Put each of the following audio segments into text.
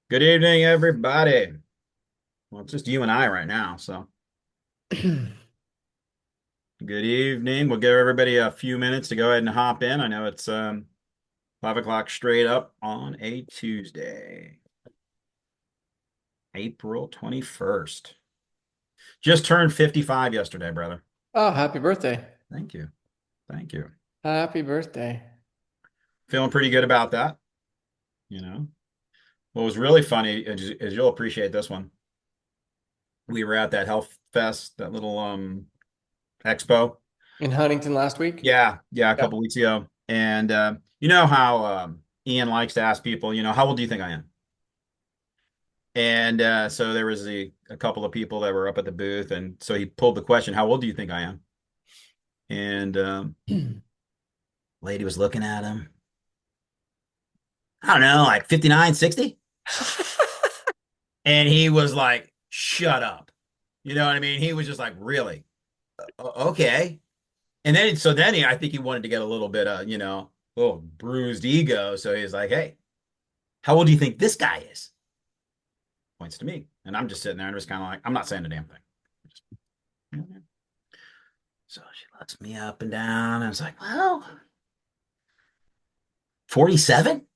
Good evening, everybody. Well, it's just you and I right now, so good evening. We'll give everybody a few minutes to go ahead and hop in. I know it's 5 o'clock straight up on a Tuesday, April 21st. Just turned 55 yesterday, brother. Oh, happy birthday. Thank you. Thank you. Happy birthday. Feeling pretty good about that, you know. What was really funny is you'll appreciate this one. We were at that health fest, that little expo. In Huntington last week? Yeah, a Yeah. couple weeks ago. And you know how Ian likes to ask people, how old do you think I am? And so there was a couple of people that were up at the booth, and so he pulled the question, "How old do you think I am?" And lady was looking at him. I don't know, like 59, 60. And he was like, "Shut up." You know what I mean? He was just like, "Really? Okay." And I think he wanted to get a little bit little bruised ego. So he's like, "Hey, how old do you think this guy is?" Points to me. And I'm just sitting there and just kind of like, I'm not saying a damn thing. Just, so she looks me up and down. And I was like, well, 47?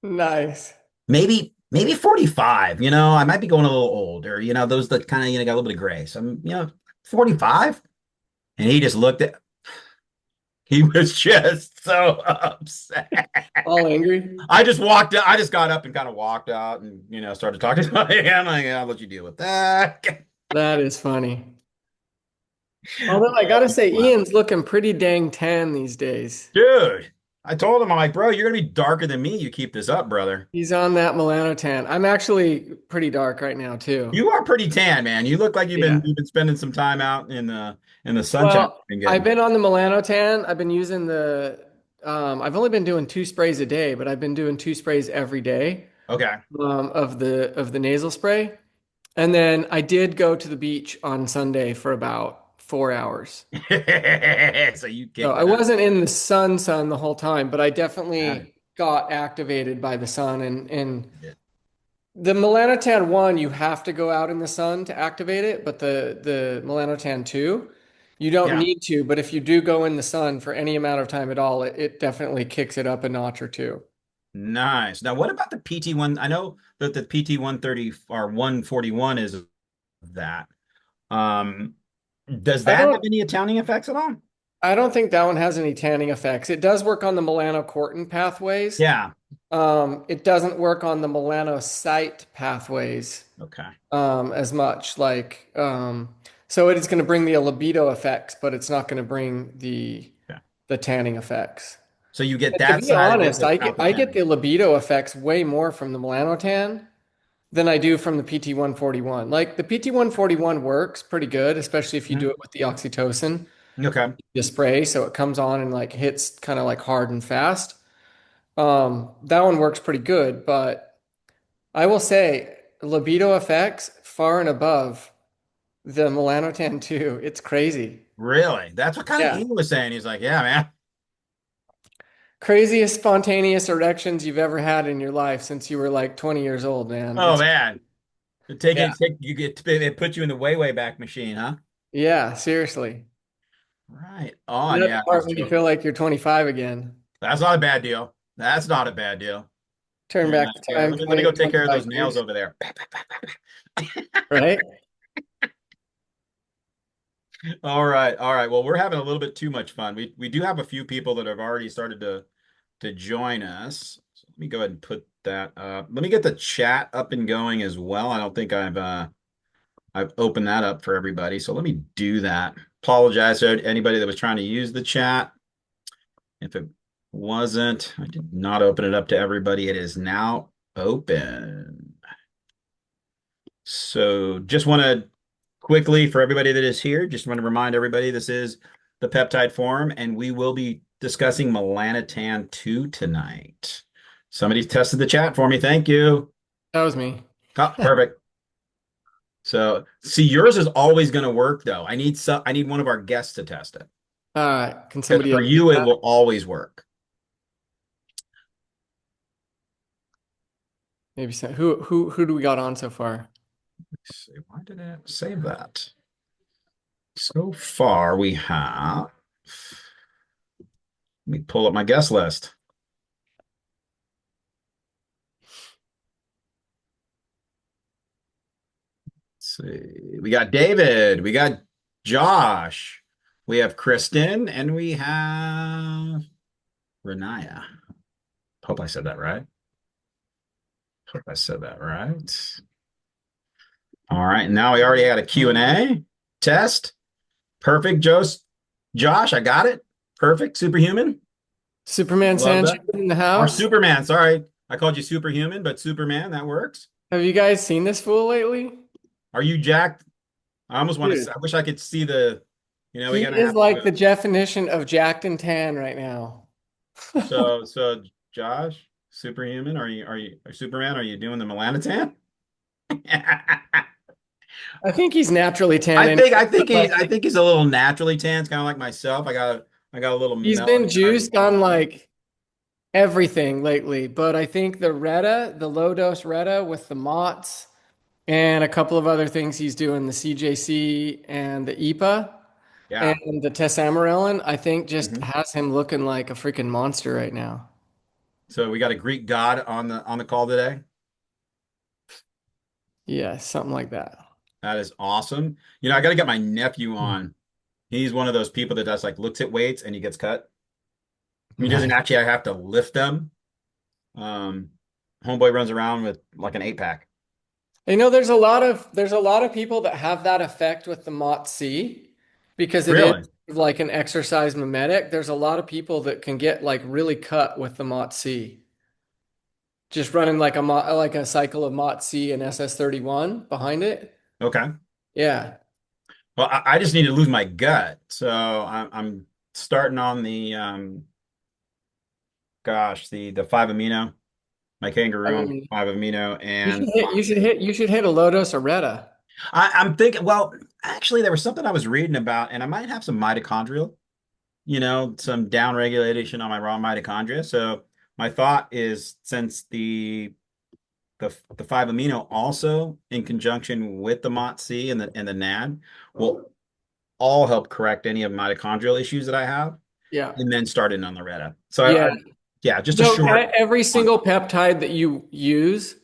Nice. Maybe 45. I might be going a little old or, those that kind of, got a little bit of gray. So I'm, 45. And he just looked at, he was just so upset. All angry? I just got up and kind of walked out and, started talking to him. Like, I'll let you deal with that. That is funny. Although I gotta say, Ian's looking pretty dang tan these days. Dude, I told him, I'm like, bro, you're gonna be darker than me. You keep this up, brother. He's on that melanotan. I'm actually pretty dark right now too. You are pretty tan, man. You look like Yeah. you've been spending some time out in the sunshine Well, you've been I've getting. been on the melanotan. I've been using I've only been doing 2 sprays a day, but I've been doing 2 sprays every day Okay. of the nasal spray. And then I did go to the beach on Sunday for about 4 hours. So you So kicked I it up. wasn't in the sun the whole time, but I Got it. definitely got activated by the sun. And Yeah. the Melanotan 1, you have to go out in the sun to activate it, but the Melanotan 2, you don't Yeah. need to. But if you do go in the sun for any amount of time at all, it definitely kicks it up a notch or two. Nice. Now, what about the PT1? I know that the PT 130 or 141 is that. Um, does I that have don't any tanning effects at all? I don't think that one has any tanning effects. It does work on the melanocortin pathways. Yeah. It doesn't work on the melanocyte pathways Okay. as much. So it is going to bring the libido effects, but it's not going to bring Yeah. the tanning effects. So you get And to that be side of it honest, without the I get tanning. the libido effects way more from the melanotan than I do from the PT-141. Like the PT-141 works pretty good, especially if you do Mhm. it with the oxytocin, Okay. the spray, so it comes on and like hits kind of like hard and fast. That one works pretty good, but I will say libido effects far and above the Melanotan 2. It's crazy. Really? That's what kind of Yeah. Ian was saying. He's like, yeah, man. Craziest spontaneous erections you've ever had in your life since you were like 20 years old, man. Oh man. Yeah. You get it put you in the way back machine, huh? Yeah, seriously. Right. On, That's yeah. the part when you feel like you're 25 again. That's not a bad deal. That's not a bad deal. Turn And back the here, time let me 20 go or take care of 25 those nails years, over there. right? All right, all right. Well, we're having a little bit too much fun. We do have a few people that have already started to join us. So let me go ahead and put that up. Let me get the chat up and going as well. I don't think I've opened that up for everybody. So let me do that. Apologize to anybody that was trying to use the chat. If it wasn't, I did not open it up to everybody. It is now open. So just want to quickly, for everybody that is here, just want to remind everybody this is the Peptide Forum, and we will be discussing Melanotan 2 tonight. Somebody tested the chat for me. Thank you. That was me. Oh, perfect. So see, yours is always going to work though. I need one of our guests to test it. All right. Can Because somebody for else do you, it that? will always work. Maybe so. Who do we got on so far? Let's see, why did it save that? So far, we have. Let me pull up my guest list. Let's see. We got David, we got Josh, we have Kristen, and we have Renaya. Hope I said that right. Hope I said that right. All right, now we already had a Q&A test. Perfect, Josh, I got it. Perfect, superhuman. Superman Love Sanchez that. in the Or house. Superman, sorry. I called you superhuman, but Superman, that works. Have you guys seen this fool lately? Are you jacked? I almost want to, Dude, I wish I could see the, we're he gonna is have like to, the definition of jacked and tan right now. so Josh, superhuman, or Superman, are you doing the melanotan? I think he's naturally tan I anyway, think I but think he like I think he's a little naturally tan. It's kind of like myself. I got a little he's melanin been underneath juiced my on skin. like everything lately. But I think the Retta, the low dose Retta with the Mott's and a couple of other things he's doing, the CJC and the EPA Yeah. and the tesamorelin, I think just Mhm. has him looking like a freaking monster right now. So we got a Greek god on the call today. Yeah, something like that. That is awesome. I got to get my nephew on. He's one of those people that does like looks at weights and he gets cut. He doesn't Nice. actually have to lift them. Um, Homeboy runs around with like an 8 pack. There's a lot of people that have that effect with the Mott C because it is Really? like an exercise mimetic. There's a lot of people that can get like really cut with the Mott C. Just running like a cycle of Mott C and SS31 behind it. Okay. Yeah. Well, I just need to lose my gut. So I'm starting on the gosh, the 5 amino, my I kangaroo on mean, 5 amino, you should and hit you should hit you should hit a low dose of Retta. I'm thinking, well, actually there was something I was reading about, and I might have some mitochondrial, some down regulation on my raw mitochondria. So my thought is since the 5 amino also in conjunction with the MOTS-C and the NAD will all help correct any of mitochondrial issues that I have, Yeah. and then start in on the Retta. So Yeah. yeah, just a No, short every one. single peptide that you use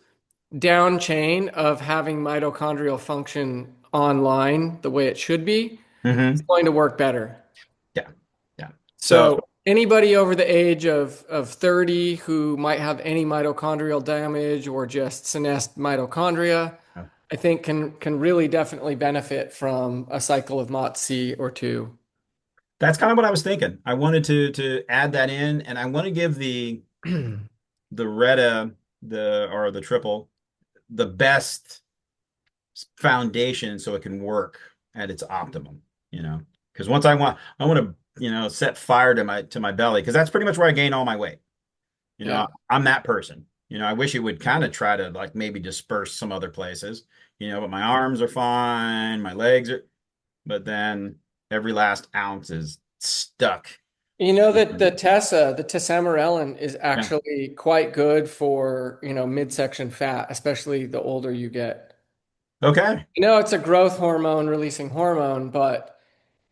down chain of having mitochondrial function online the way it should be, it's Hmm. going to work better. Yeah, yeah. So So anybody over the age of 30 who might have any mitochondrial damage or just senesced mitochondria, I think can really definitely benefit from a cycle of MOTS-C or two. that's kind of what I was thinking. I wanted to add that in, and I want to give the Retta the triple the best foundation so it can work at its optimum. Because once I want to set fire to my belly because that's pretty much where I gain all my weight. Yeah. I'm that person. I wish it would kind of try to like maybe disperse some other places. But my arms are fine, my legs are, but then every last ounce is stuck. You know that the tesamorelin is Yeah. actually quite good for, midsection fat, especially the older you get. Okay. It's a growth hormone releasing hormone, but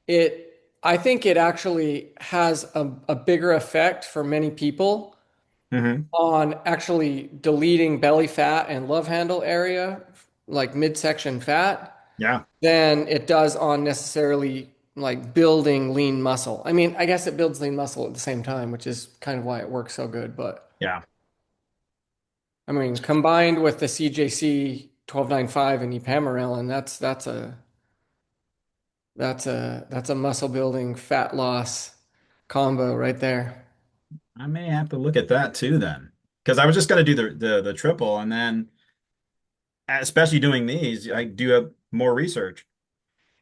I think it actually has a bigger effect for many people Hmm. on actually deleting belly fat and love handle area, like midsection fat, Yeah. than it does on necessarily like building lean muscle. I mean, I guess it builds lean muscle at the same time, which is kind of why it works so good. But Yeah. I mean, combined with the CJC 1295 and ipamorelin, that's a muscle building fat loss combo right there. I may have to look at that too then. Because I was just going to do the triple and then especially doing these, I do have more research.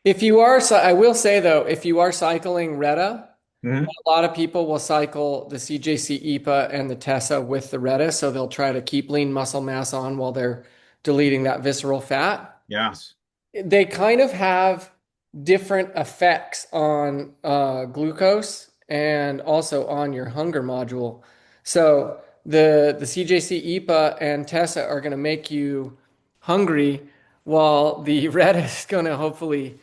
I will say though, if you are cycling Retta, Hmm. a lot of people will cycle the CJC EPA and the Tessa with the Retta, so they'll try to keep lean muscle mass on while they're deleting that visceral fat. Yes. They kind of have different effects on glucose and also on your hunger module. So the CJC EPA and Tessa are going to make you hungry, while the red is going to hopefully,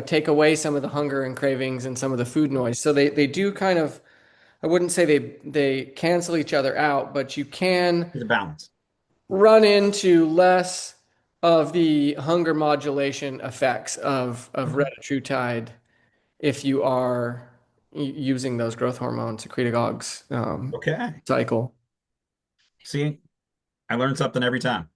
take away some of the hunger and cravings and some of the food noise. So they do kind of, I wouldn't say they cancel each other out, but you can There's a balance. run into less of the hunger modulation effects of Mhm. retatrutide if you are using those growth hormone secretagogues Okay. cycle. See, I learn something every time.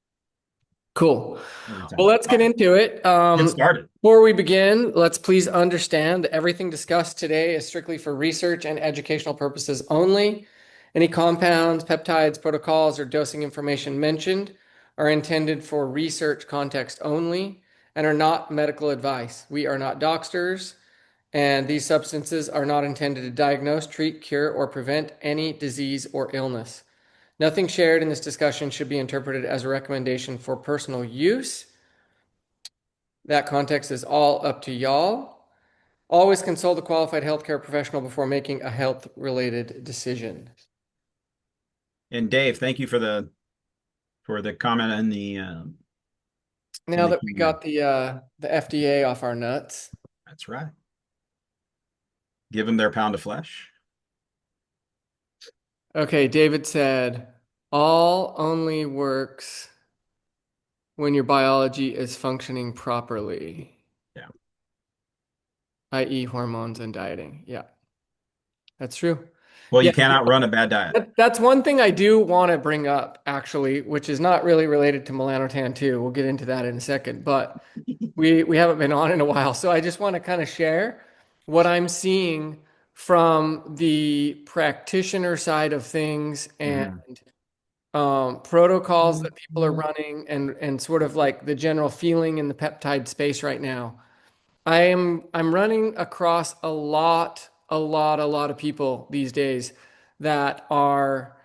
Cool. Every Well, time. let's get Oh, into it. get started. Before we begin, let's please understand that everything discussed today is strictly for research and educational purposes only. Any compounds, peptides, protocols, or dosing information mentioned are intended for research context only and are not medical advice. We are not doctors, and these substances are not intended to diagnose, treat, cure, or prevent any disease or illness. Nothing shared in this discussion should be interpreted as a recommendation for personal use. That context is all up to y'all. Always consult a qualified healthcare professional before making a health-related decision. And Dave, thank you for the comment in Now the that we Q&A. got the FDA off our nuts, That's right. Give them their pound of flesh. okay, David said, all only works when your biology is functioning properly, Yeah. i.e., hormones and dieting. Yeah, that's true. Well, Yeah, you can't outrun a bad diet. that's one thing I do want to bring up, actually, which is not really related to Melanotan II. We'll get into that in a second, but we haven't been on in a while, so I just want to kind of share what I'm seeing from the practitioner side of things and Mhm. protocols that people are running and sort of like the general feeling in the peptide space right now. I'm running across a lot of people these days that are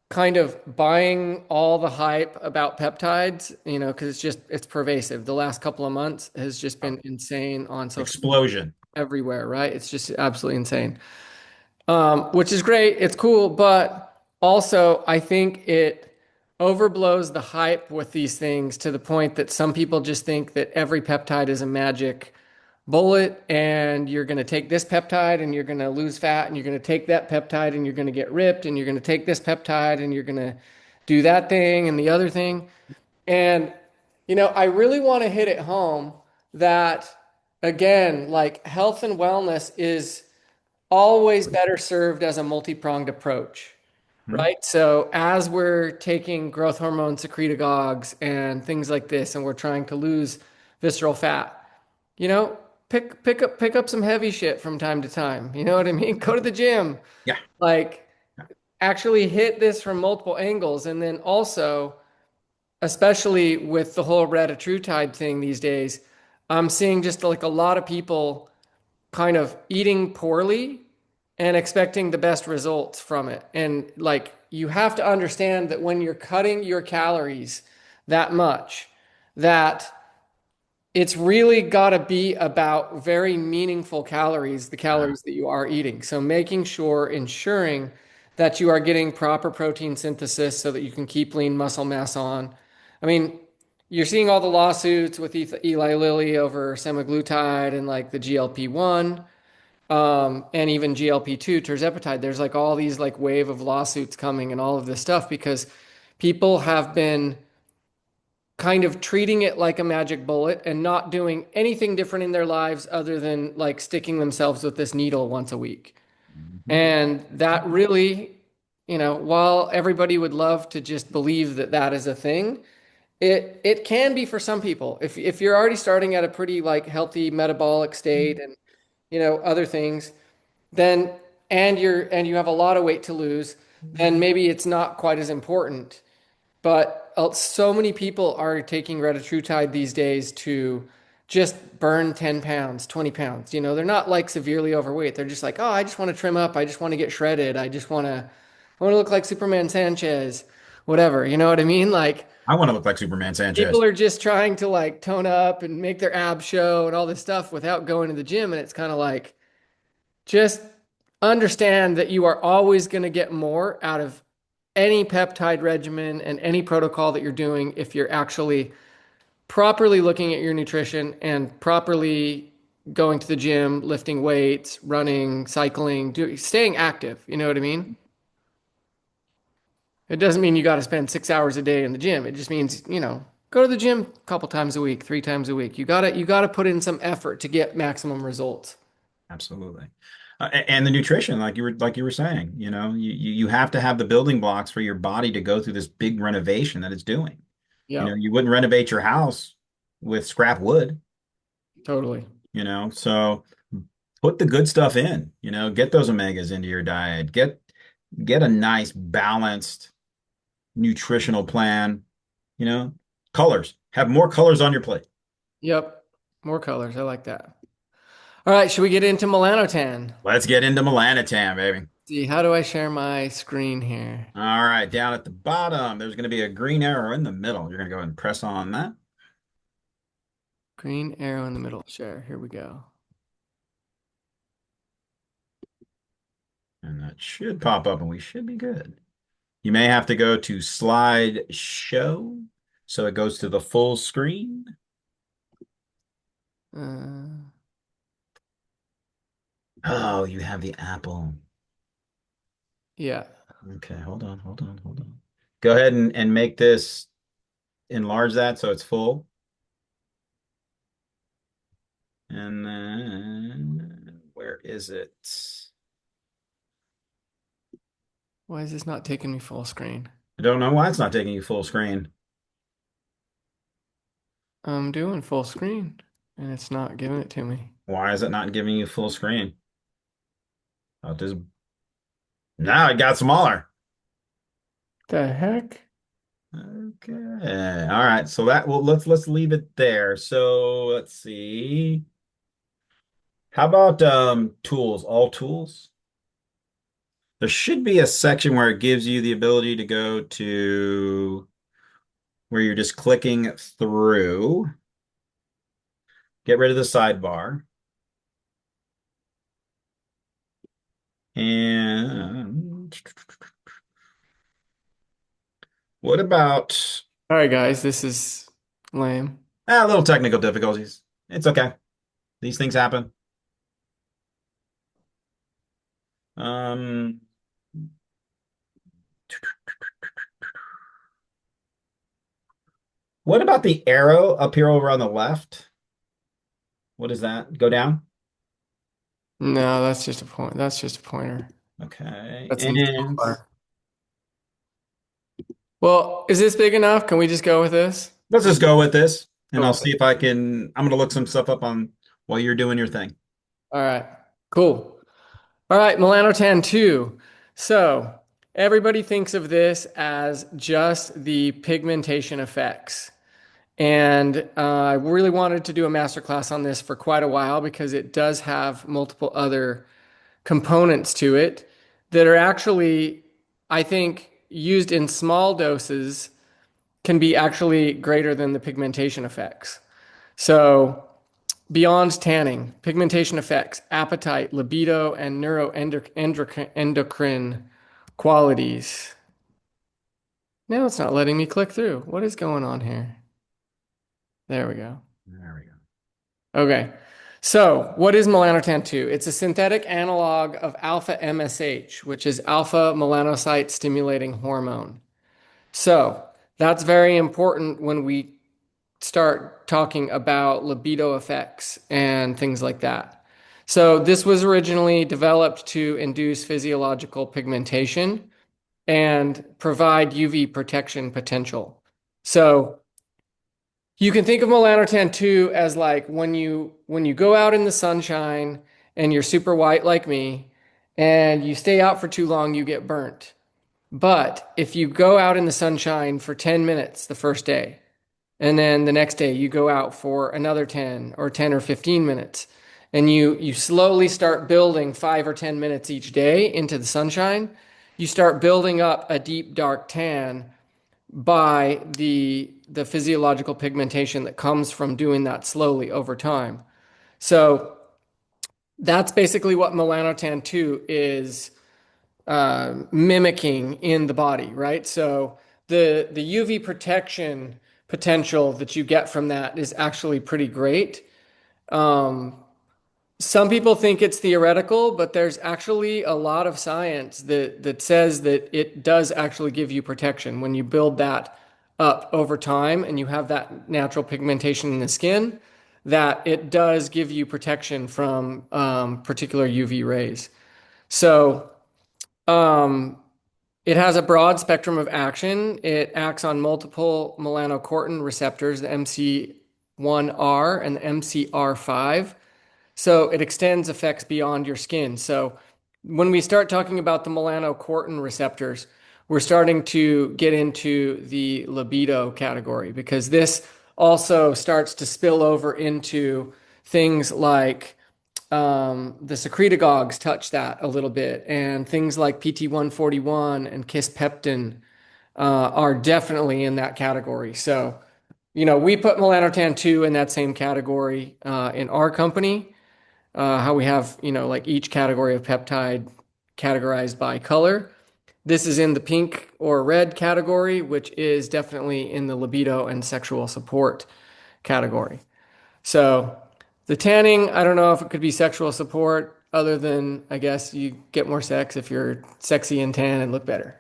kind of buying all the hype about peptides, because it's pervasive. The last couple of months has just Oh, been insane on social media explosion. everywhere, right? It's just absolutely insane. Which is great. It's cool, but also I think it overblows the hype with these things to the point that some people just think that every peptide is a magic bullet and you're going to take this peptide and you're going to lose fat and you're going to take that peptide and you're going to get ripped and you're going to take this peptide and you're going to do that thing and the other thing. And, I really want to hit it home that, again, like health and wellness is always better served as a multi-pronged approach, Mhm. right? So as we're taking growth hormone secretagogues and things like this, and we're trying to lose visceral fat, you know, pick up some heavy shit from time to time. You know what I mean? Go to the gym, Yeah. like Yeah. actually hit this from multiple angles, and then also, especially with the whole retatrutide thing these days, I'm seeing just like a lot of people kind of eating poorly and expecting the best results from it. And like you have to understand that when you're cutting your calories that much, that it's really got to be about very meaningful calories, the Ah, calories that you are eating. So making sure, ensuring that you are getting proper protein synthesis so that you can keep lean muscle mass on. I mean, you're seeing all the lawsuits with Eli Lilly over semaglutide and like the GLP-1 and even GLP-2, tirzepatide. There's like all these like wave of lawsuits coming and all of this stuff because people have been kind of treating it like a magic bullet and not doing anything different in their lives other than like sticking themselves with this needle once a week. mhm. And that really, while everybody would love to just believe that that is a thing, it can be for some people. If you're already starting at a pretty like healthy metabolic state and other things, then and you have a lot of weight to lose, then maybe it's not quite as important. But so many people are taking retatrutide these days to just burn 10 pounds, 20 pounds. They're not like severely overweight. They're just like, oh, I just want to trim up. I just want to get shredded. I want to look like Superman Sanchez, whatever. You know what I mean? Like I want to look like Superman people Sanchez. are just trying to like tone up and make their abs show and all this stuff without going to the gym. And it's kind of like, just understand that you are always going to get more out of any peptide regimen and any protocol that you're doing, if you're actually properly looking at your nutrition and properly going to the gym, lifting weights, running, cycling, staying active. You know what I mean? It doesn't mean you got to spend 6 hours a day in the gym. It just means, go to the gym a couple times a week, 3 times a week. You gotta put in some effort to get maximum results. Absolutely. And the nutrition, like you were saying, you have to have the building blocks for your body to go through this big renovation that it's doing. Yep, You wouldn't renovate your house with scrap wood, totally. so put the good stuff in, get those omegas into your diet, get a nice balanced nutritional plan, you know, colors, have more colors on your plate. Yep, more colors. I like that. All right, should we get into melanotan? Let's get into melanotan, baby. See, how do I share my screen here? All right, down at the bottom, there's going to be a green arrow in the middle. You're going to go ahead and press on that. Green arrow in the middle. Share. Here we go. And that should pop up and we should be good. You may have to go to slide show so it goes to the full screen. Uh, Oh, you have the apple. yeah. Okay, hold on. Go ahead and make this enlarge that so it's full. And then where is it? Why is this not taking me full screen? I don't know why it's not taking you full screen. I'm doing full screen and it's not giving it to me. Why is it not giving you full screen? Oh, this now it got smaller. The heck? Okay. All right. So that well let's leave it there. So let's see. How about tools? All tools? There should be a section where it gives you the ability to go to where you're just clicking through. Get rid of the sidebar. And what about All right, guys, this is lame. little technical difficulties? It's okay. These things happen. Um, what about the arrow up here over on the left? What is that? Go down? No, that's just a point. That's just a pointer. Okay. That's in the And bar. Well, is this big enough? Can we just go with this? let's just go with this and Go I'll with see it. if I'm gonna look some stuff up on while you're doing your thing. All right. Cool. All right, Melanotan II. So everybody thinks of this as just the pigmentation effects. And I really wanted to do a masterclass on this for quite a while because it does have multiple other components to it that are actually, I think, used in small doses can be actually greater than the pigmentation effects. So, beyond tanning, pigmentation effects, appetite, libido, and neuroendocrine qualities. Now it's not letting me click through. What is going on here? There we go. There we go. Okay. So, what is melanotan 2? It's a synthetic analog of alpha MSH, which is alpha melanocyte stimulating hormone. So, that's very important when we start talking about libido effects and things like that. So, this was originally developed to induce physiological pigmentation and provide UV protection potential. So, you can think of melanotan 2 as like when you go out in the sunshine and you're super white like me and you stay out for too long, you get burnt. But if you go out in the sunshine for 10 minutes the first day, and then the next day you go out for another 10 or 15 minutes, and you slowly start building 5 or 10 minutes each day into the sunshine, you start building up a deep dark tan by the physiological pigmentation that comes from doing that slowly over time. So that's basically what melanotan 2 is mimicking in the body, right? So the UV protection potential that you get from that is actually pretty great. Um, some people think it's theoretical, but there's actually a lot of science that says that it does actually give you protection when you build that up over time and you have that natural pigmentation in the skin, that it does give you protection from particular UV rays. So, um, it has a broad spectrum of action. It acts on multiple melanocortin receptors, the MC1R and the MCR5. So it extends effects beyond your skin. So when we start talking about the melanocortin receptors, we're starting to get into the libido category because this also starts to spill over into things like the secretagogues touch that a little bit, and things like PT141 and kisspeptin are definitely in that category. So, we put melanotan 2 in that same category in our company. How we have, like each category of peptide categorized by color. This is in the pink or red category, which is definitely in the libido and sexual support category. So the tanning, I don't know if it could be sexual support, other than I guess you get more sex if you're sexy and tan and look better.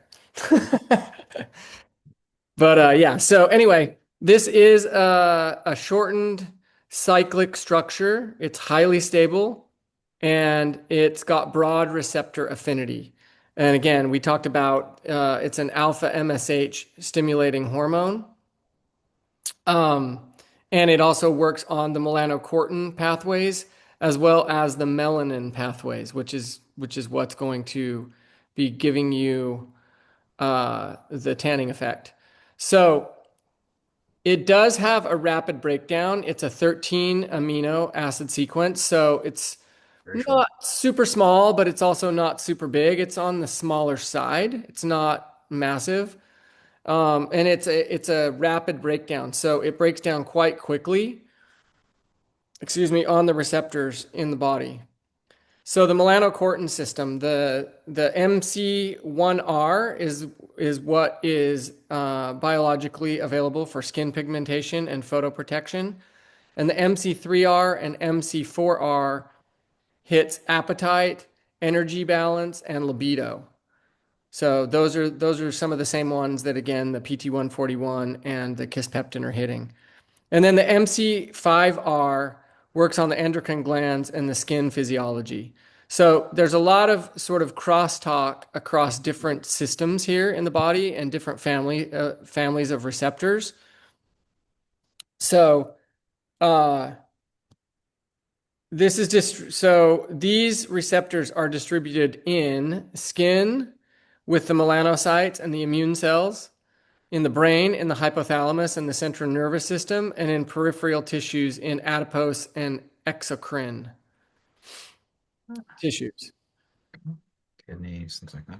But yeah, so anyway, this is a shortened cyclic structure. It's highly stable and it's got broad receptor affinity. And again, we talked about it's an alpha MSH stimulating hormone. Um, and it also works on the melanocortin pathways as well as the melanin pathways, which is what's going to be giving you the tanning effect. So it does have a rapid breakdown. It's a 13 amino acid sequence, so it's Very short. not super small, but it's also not super big. It's on the smaller side. It's not massive. And it's a rapid breakdown. So it breaks down quite quickly, on the receptors in the body. So the melanocortin system, the MC1R is what is biologically available for skin pigmentation and photoprotection, and the MC3R and MC4R hits appetite, energy balance, and libido. So those are some of the same ones that again the PT141 and the kisspeptin are hitting. And then the MC5R works on the endocrine glands and the skin physiology. So there's a lot of sort of crosstalk across different systems here in the body and different families of receptors. So uh, this is just so these receptors are distributed in skin with the melanocytes and the immune cells, in the brain, in the hypothalamus and the central nervous system, and in peripheral tissues in adipose and exocrine tissues. Kidneys, things like that.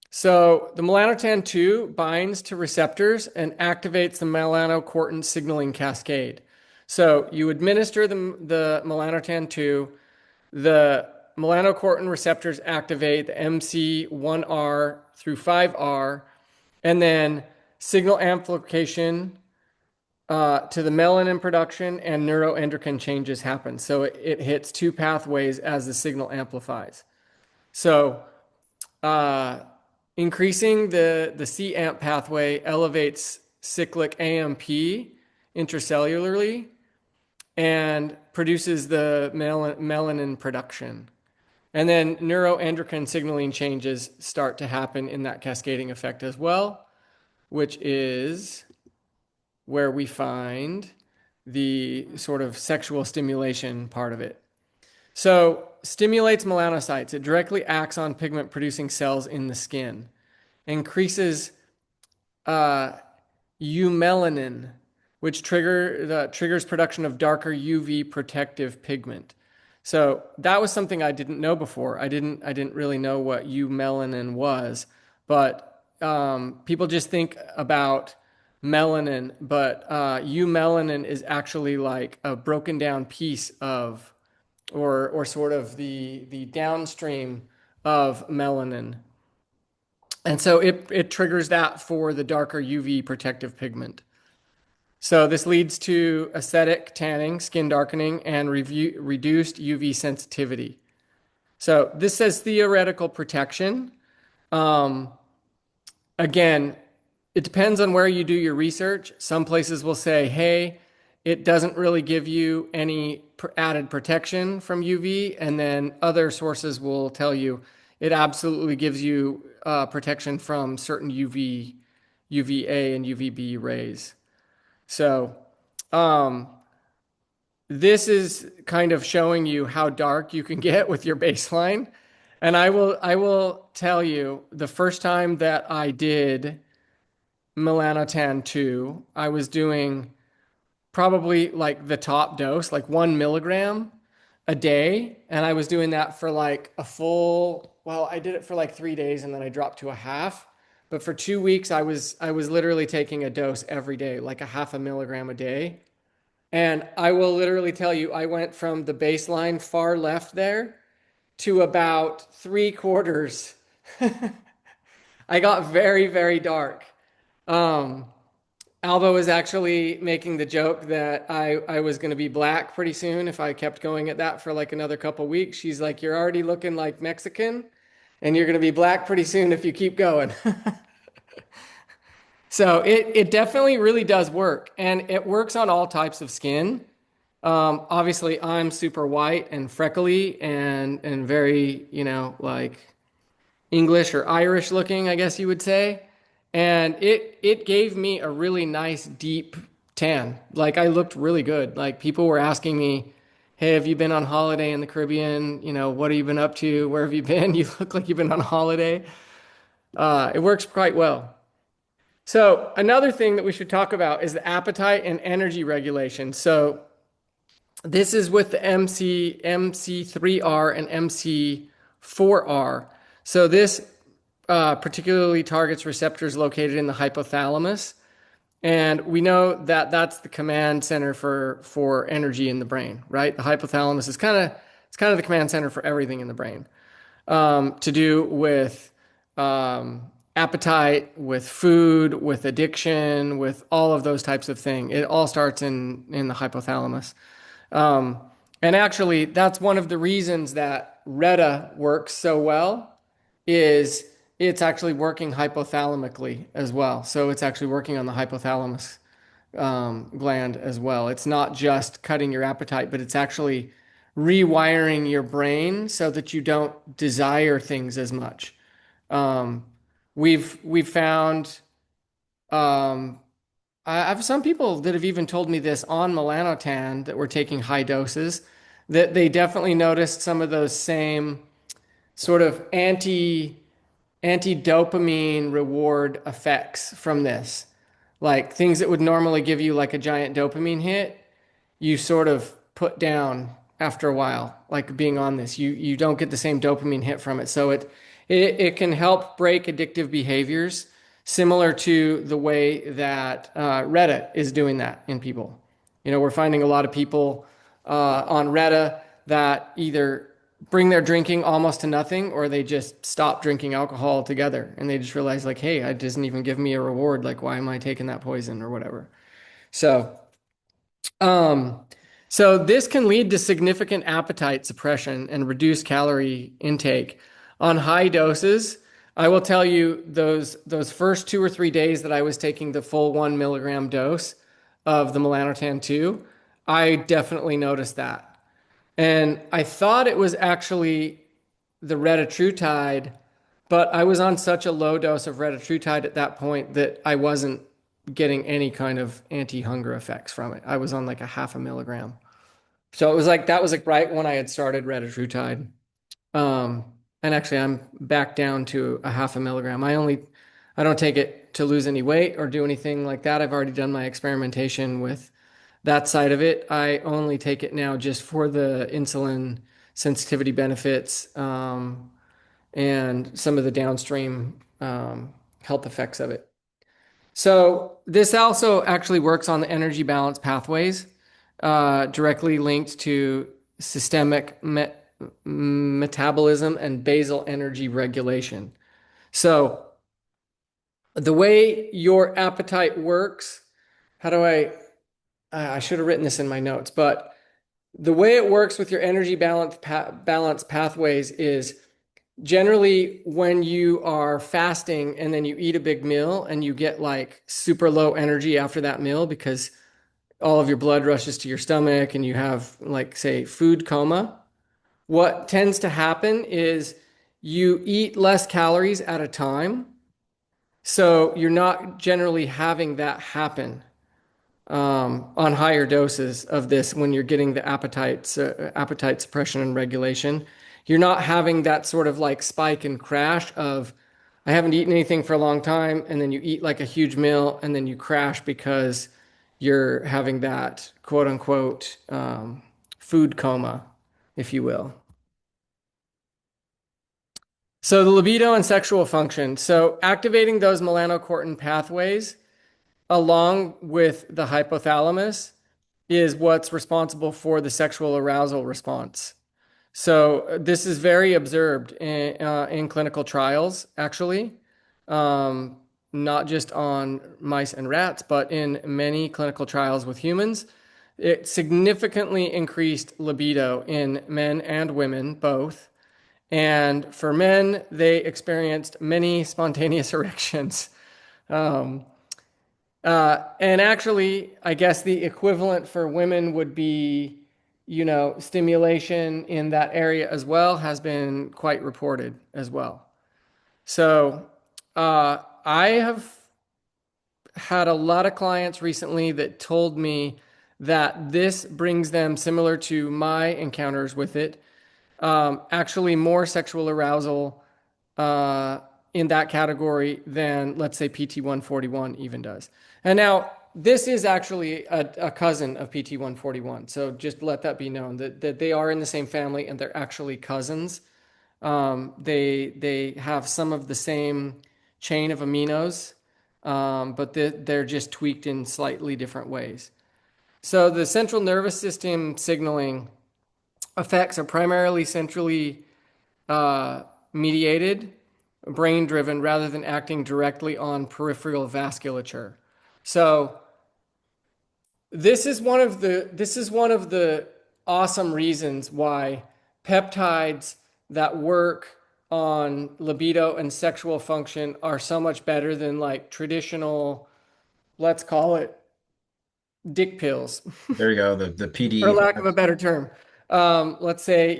So the melanotan 2 binds to receptors and activates the melanocortin signaling cascade. So you administer the melanotan 2, the melanocortin receptors activate the MC1R through 5R, and then signal amplification to the melanin production and neuroendocrine changes happen. So it hits two pathways as the signal amplifies. So uh, increasing the C-AMP pathway elevates cyclic AMP intracellularly and produces the melanin production. And then neuroendocrine signaling changes start to happen in that cascading effect as well, which is where we find the sort of sexual stimulation part of it. So, stimulates melanocytes. It directly acts on pigment producing cells in the skin, increases uh, eumelanin, which triggers production of darker UV protective pigment. So that was something I didn't know before. I didn't really know what eumelanin was, but people just think about melanin, but eumelanin is actually like a broken down piece of, or sort of the downstream of melanin. And so it triggers that for the darker UV protective pigment. So this leads to aesthetic tanning, skin darkening, and reduced UV sensitivity. So this says theoretical protection. Um, Again, it depends on where you do your research. Some places will say, hey, it doesn't really give you any added protection from UV. And then other sources will tell you it absolutely gives you protection from certain UVA and UVB rays. So, um, this is kind of showing you how dark you can get with your baseline. And I will tell you the first time that I did Melanotan II, I was doing probably like the top dose, like 1 milligram a day. And I was doing that for like a full, well, I did it for like 3 days and then I dropped to a half. But for 2 weeks, I was literally taking a dose every day, like a half a milligram a day. And I will literally tell you, I went from the baseline far left there to about 3 quarters. I got very, very dark. Um, Alba was actually making the joke that I was going to be black pretty soon if I kept going at that for like another couple weeks. She's like, "You're already looking like Mexican, and you're going to be black pretty soon if you keep going." So it definitely really does work, and it works on all types of skin. Obviously, I'm super white and freckly and very, like English or Irish looking, I guess you would say. And it gave me a really nice deep tan. Like I looked really good. Like people were asking me, "Hey, have you been on holiday in the Caribbean? What have you been up to? Where have you been? You look like you've been on holiday." It works quite well. So another thing that we should talk about is the appetite and energy regulation. So this is with the MC3R and MC4R. So this particularly targets receptors located in the hypothalamus. And we know that that's the command center for energy in the brain, right? The hypothalamus is kind of the command center for everything in the brain, to do with appetite, with food, with addiction, with all of those types of things. It all starts in the hypothalamus. Um, and actually, that's one of the reasons that Retta works so well is it's actually working hypothalamically as well. So it's actually working on the hypothalamus gland as well. It's not just cutting your appetite, but it's actually rewiring your brain so that you don't desire things as much. Um, we've found I have some people that have even told me this on melanotan that were taking high doses that they definitely noticed some of those same sort of anti-dopamine reward effects from this. Like things that would normally give you like a giant dopamine hit, you sort of put down after a while, like being on this. You don't get the same dopamine hit from it. So it can help break addictive behaviors, similar to the way that Reddit is doing that in people. We're finding a lot of people on Reddit that either bring their drinking almost to nothing or they just stop drinking alcohol altogether and they just realize like, hey, it doesn't even give me a reward. Like, why am I taking that poison or whatever? So um, so this can lead to significant appetite suppression and reduced calorie intake on high doses. I will tell you those first 2 or 3 days that I was taking the full 1 milligram dose of the Melanotan II, I definitely noticed that. And I thought it was actually the retatrutide, but I was on such a low dose of retatrutide at that point that I wasn't getting any kind of anti-hunger effects from it. I was on like a half a milligram. So it was like that was like right when I had started retatrutide. Um, and actually I'm back down to a half a milligram. I don't take it to lose any weight or do anything like that. I've already done my experimentation with that side of it. I only take it now just for the insulin sensitivity benefits, and some of the downstream health effects of it. So this also actually works on the energy balance pathways, directly linked to systemic metabolism and basal energy regulation. So the way your appetite works, how do I should have written this in my notes, but the way it works with your energy balance pathways is generally when you are fasting and then you eat a big meal and you get like super low energy after that meal because all of your blood rushes to your stomach and you have like say food coma. What tends to happen is you eat less calories at a time. So you're not generally having that happen on higher doses of this when you're getting the appetite suppression and regulation. You're not having that sort of like spike and crash of I haven't eaten anything for a long time, and then you eat like a huge meal, and then you crash because you're having that quote unquote food coma, if you will. So the libido and sexual function. So activating those melanocortin pathways along with the hypothalamus is what's responsible for the sexual arousal response. So this is very observed in clinical trials, actually, um, not just on mice and rats, but in many clinical trials with humans. It significantly increased libido in men and women both. And for men, they experienced many spontaneous erections. Um, and actually, I guess the equivalent for women would be, stimulation in that area as well has been quite reported as well. So, I have had a lot of clients recently that told me that this brings them similar to my encounters with it, actually more sexual arousal uh, in that category than, let's say, PT-141 even does. And now, this is actually a cousin of PT-141. So just let that be known that they are in the same family and they're actually cousins. They have some of the same chain of aminos, but they're just tweaked in slightly different ways. So the central nervous system signaling effects are primarily centrally uh, mediated, brain driven, rather than acting directly on peripheral vasculature. So this is one of the awesome reasons why peptides that work on libido and sexual function are so much better than like traditional, let's call it dick pills, There you go. The for PD, lack of a better term. Let's say,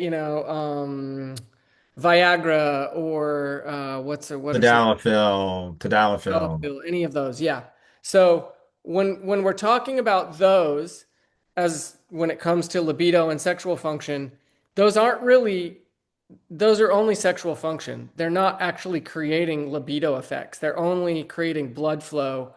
Viagra or what are some tadalafil. Tadalafil, any of those, yeah. So when we're talking about those, as when it comes to libido and sexual function, those aren't really those are only sexual function. They're not actually creating libido effects. They're only creating blood flow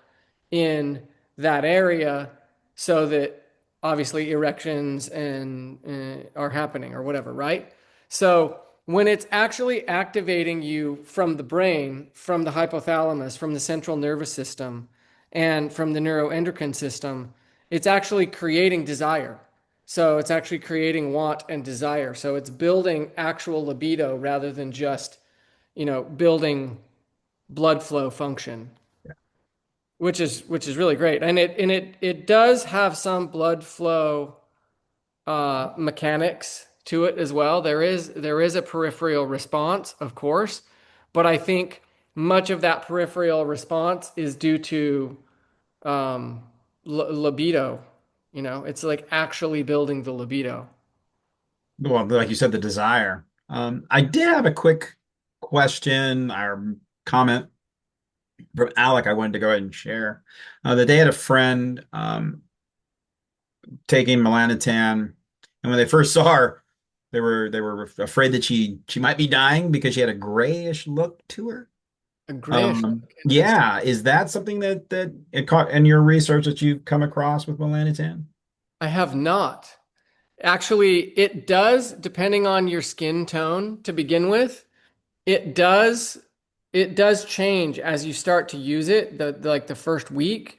in that area so that obviously erections and are happening or whatever, right? So when it's actually activating you from the brain, from the hypothalamus, from the central nervous system, and from the neuroendocrine system, it's actually creating desire. So it's actually creating want and desire. So it's building actual libido rather than just, building blood flow function, which is really great. And it does have some blood flow mechanics to it as well. There is a peripheral response, of course, but I think much of that peripheral response is due to um, libido. It's like actually building the libido. Well, like you said, the desire. I did have a quick question or comment from Alec I wanted to go ahead and share. The day I had a friend taking melanotan, and when they first saw her, they were afraid that she might be dying because she had a grayish look to her. A grayish look. Interesting. Yeah, is that something that it caught in your research that you've come across with melanotan? I have not. Actually, it does, depending on your skin tone to begin with. It does it does change as you start to use it, like the first week.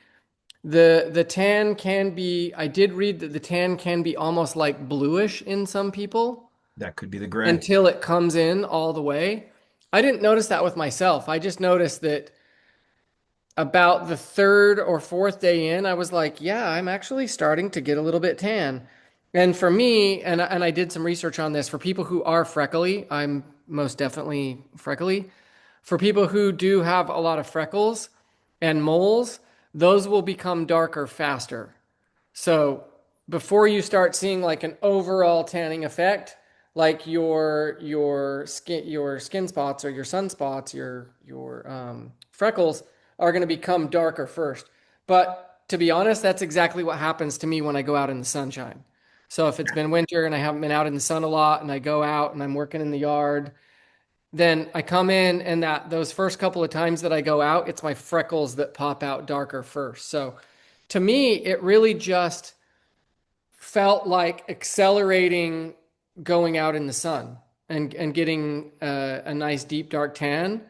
The tan can be, I did read that the tan can be almost like bluish in some people. That could be the gray. until it comes in all the way. I didn't notice that with myself. I just noticed that about the third or fourth day in, I was like, yeah, I'm actually starting to get a little bit tan. And for me, and I did some research on this, for people who are freckly, I'm most definitely freckly. For people who do have a lot of freckles and moles, those will become darker faster. So before you start seeing like an overall tanning effect, like your skin spots or your sunspots, your freckles are going to become darker first. But to be honest, that's exactly what happens to me when I go out in the sunshine. So if it's been winter and I haven't been out in the sun a lot and I go out and I'm working in the yard, then I come in and that those first couple of times that I go out, it's my freckles that pop out darker first. So to me, it really just felt like accelerating going out in the sun and getting a nice deep dark tan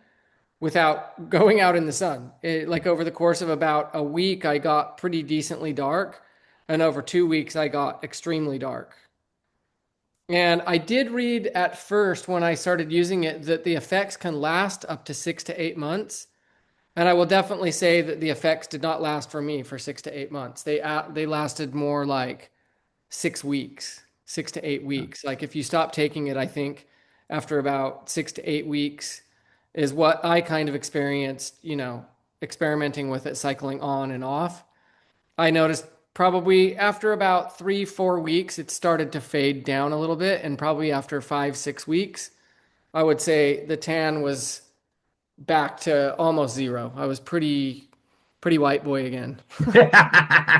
without going out in the sun. Like over the course of about a week, I got pretty decently dark, and over 2 weeks, I got extremely dark. And I did read at first when I started using it that the effects can last up to 6 to 8 months. And I will definitely say that the effects did not last for me for 6 to 8 months. They lasted more like 6 weeks, 6 to 8 weeks. Like if you stop taking it, I think after about 6 to 8 weeks is what I kind of experienced, experimenting with it, cycling on and off. I noticed probably after about 3, 4 weeks, it started to fade down a little bit. And probably after 5, 6 weeks, I would say the tan was back to almost zero. I was pretty white boy again.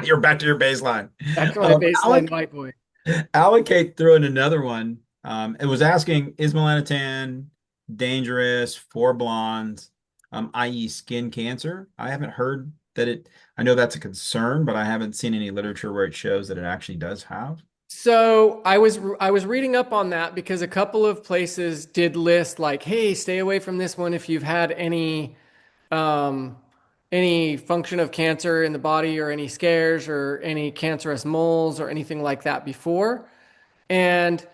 You're back to your baseline. Back to my baseline Alec white boy. Allocate threw in another one. It was asking, is melanotan dangerous for blondes, i.e. skin cancer? I haven't heard that I know that's a concern, but I haven't seen any literature where it shows that it actually does have. So I was reading up on that because a couple of places did list like, hey, stay away from this one if you've had um, any function of cancer in the body or any scares or any cancerous moles or anything like that before. And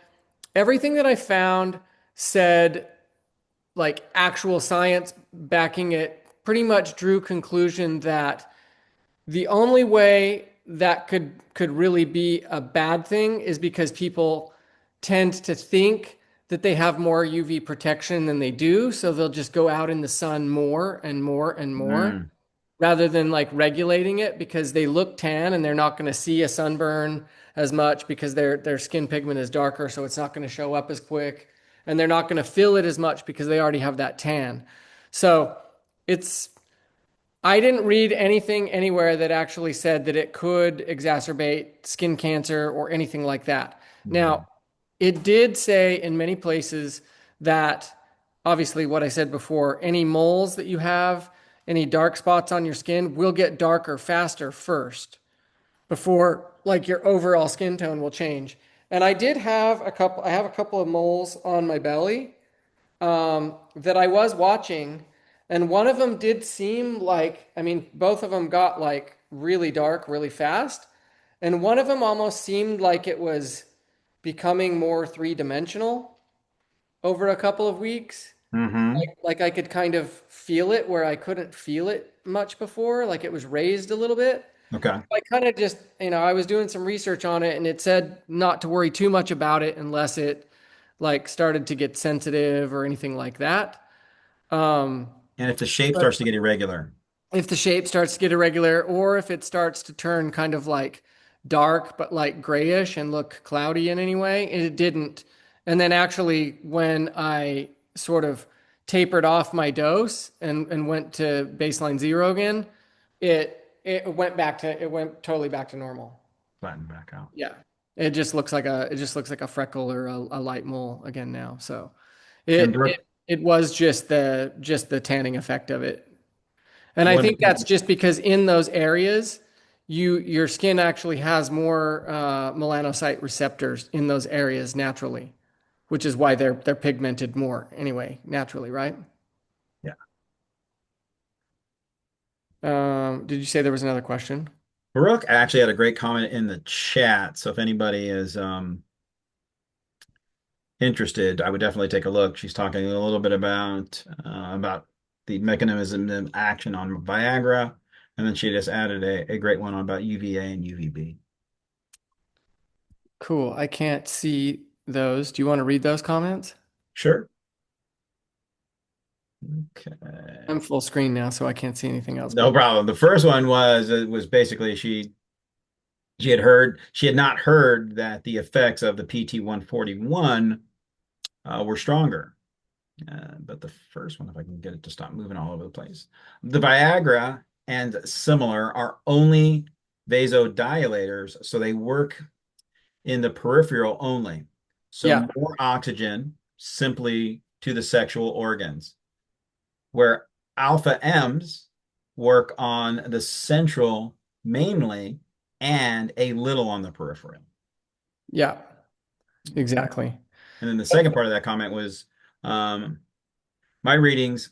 everything that I found said like actual science backing it pretty much drew conclusion that the only way that could really be a bad thing is because people tend to think that they have more UV protection than they do, so they'll just go out in the sun more and more and more Mm, rather than like regulating it because they look tan and they're not going to see a sunburn as much because their skin pigment is darker, so it's not going to show up as quick, and they're not going to feel it as much because they already have that tan. So it's I didn't read anything anywhere that actually said that it could exacerbate skin cancer or anything like that. Now, mhm. it did say in many places that obviously what I said before, any moles that you have, any dark spots on your skin will get darker faster first before like your overall skin tone will change. And I have a couple of moles on my belly that I was watching, and one of them did seem like, I mean, both of them got like really dark really fast, and one of them almost seemed like it was becoming more three-dimensional over a couple of weeks. Hmm. Like I could kind of feel it where I couldn't feel it much before, like it was raised a little bit. Okay. I kind of just, I was doing some research on it and it said not to worry too much about it unless it like started to get sensitive or anything like that. Um, And if the shape but starts to get irregular. if the shape starts to get irregular, or if it starts to turn kind of like dark, but like grayish and look cloudy in any way, it didn't. And then actually, when I sort of tapered off my dose and went to baseline zero again, it went totally back to normal. Flatten back out. Yeah. It just looks like a freckle or a light mole again now. So And it Brooke, it it was just the tanning effect of it. And I what? think that's just because in those areas, your skin actually has more melanocyte receptors in those areas naturally, which is why they're pigmented more anyway, naturally, right? Yeah. Did you say there was another question? Brooke actually had a great comment in the chat. So if anybody is interested, I would definitely take a look. She's talking a little bit about the mechanism of action on Viagra, and then she just added a great one on about UVA and UVB. Cool. I can't see those. Do you want to read those comments? Sure. I'm Okay. full screen now, so I can't see anything else. No But problem. The first one was basically she had not heard that the effects of the PT-141 were stronger. But the first one, if I can get it to stop moving all over the place, the Viagra and similar are only vasodilators, so they work in the peripheral only. So yeah, more oxygen simply to the sexual organs, where alpha M's work on the central mainly and a little on the peripheral. yeah, exactly. And then the second part of that comment was um, my readings,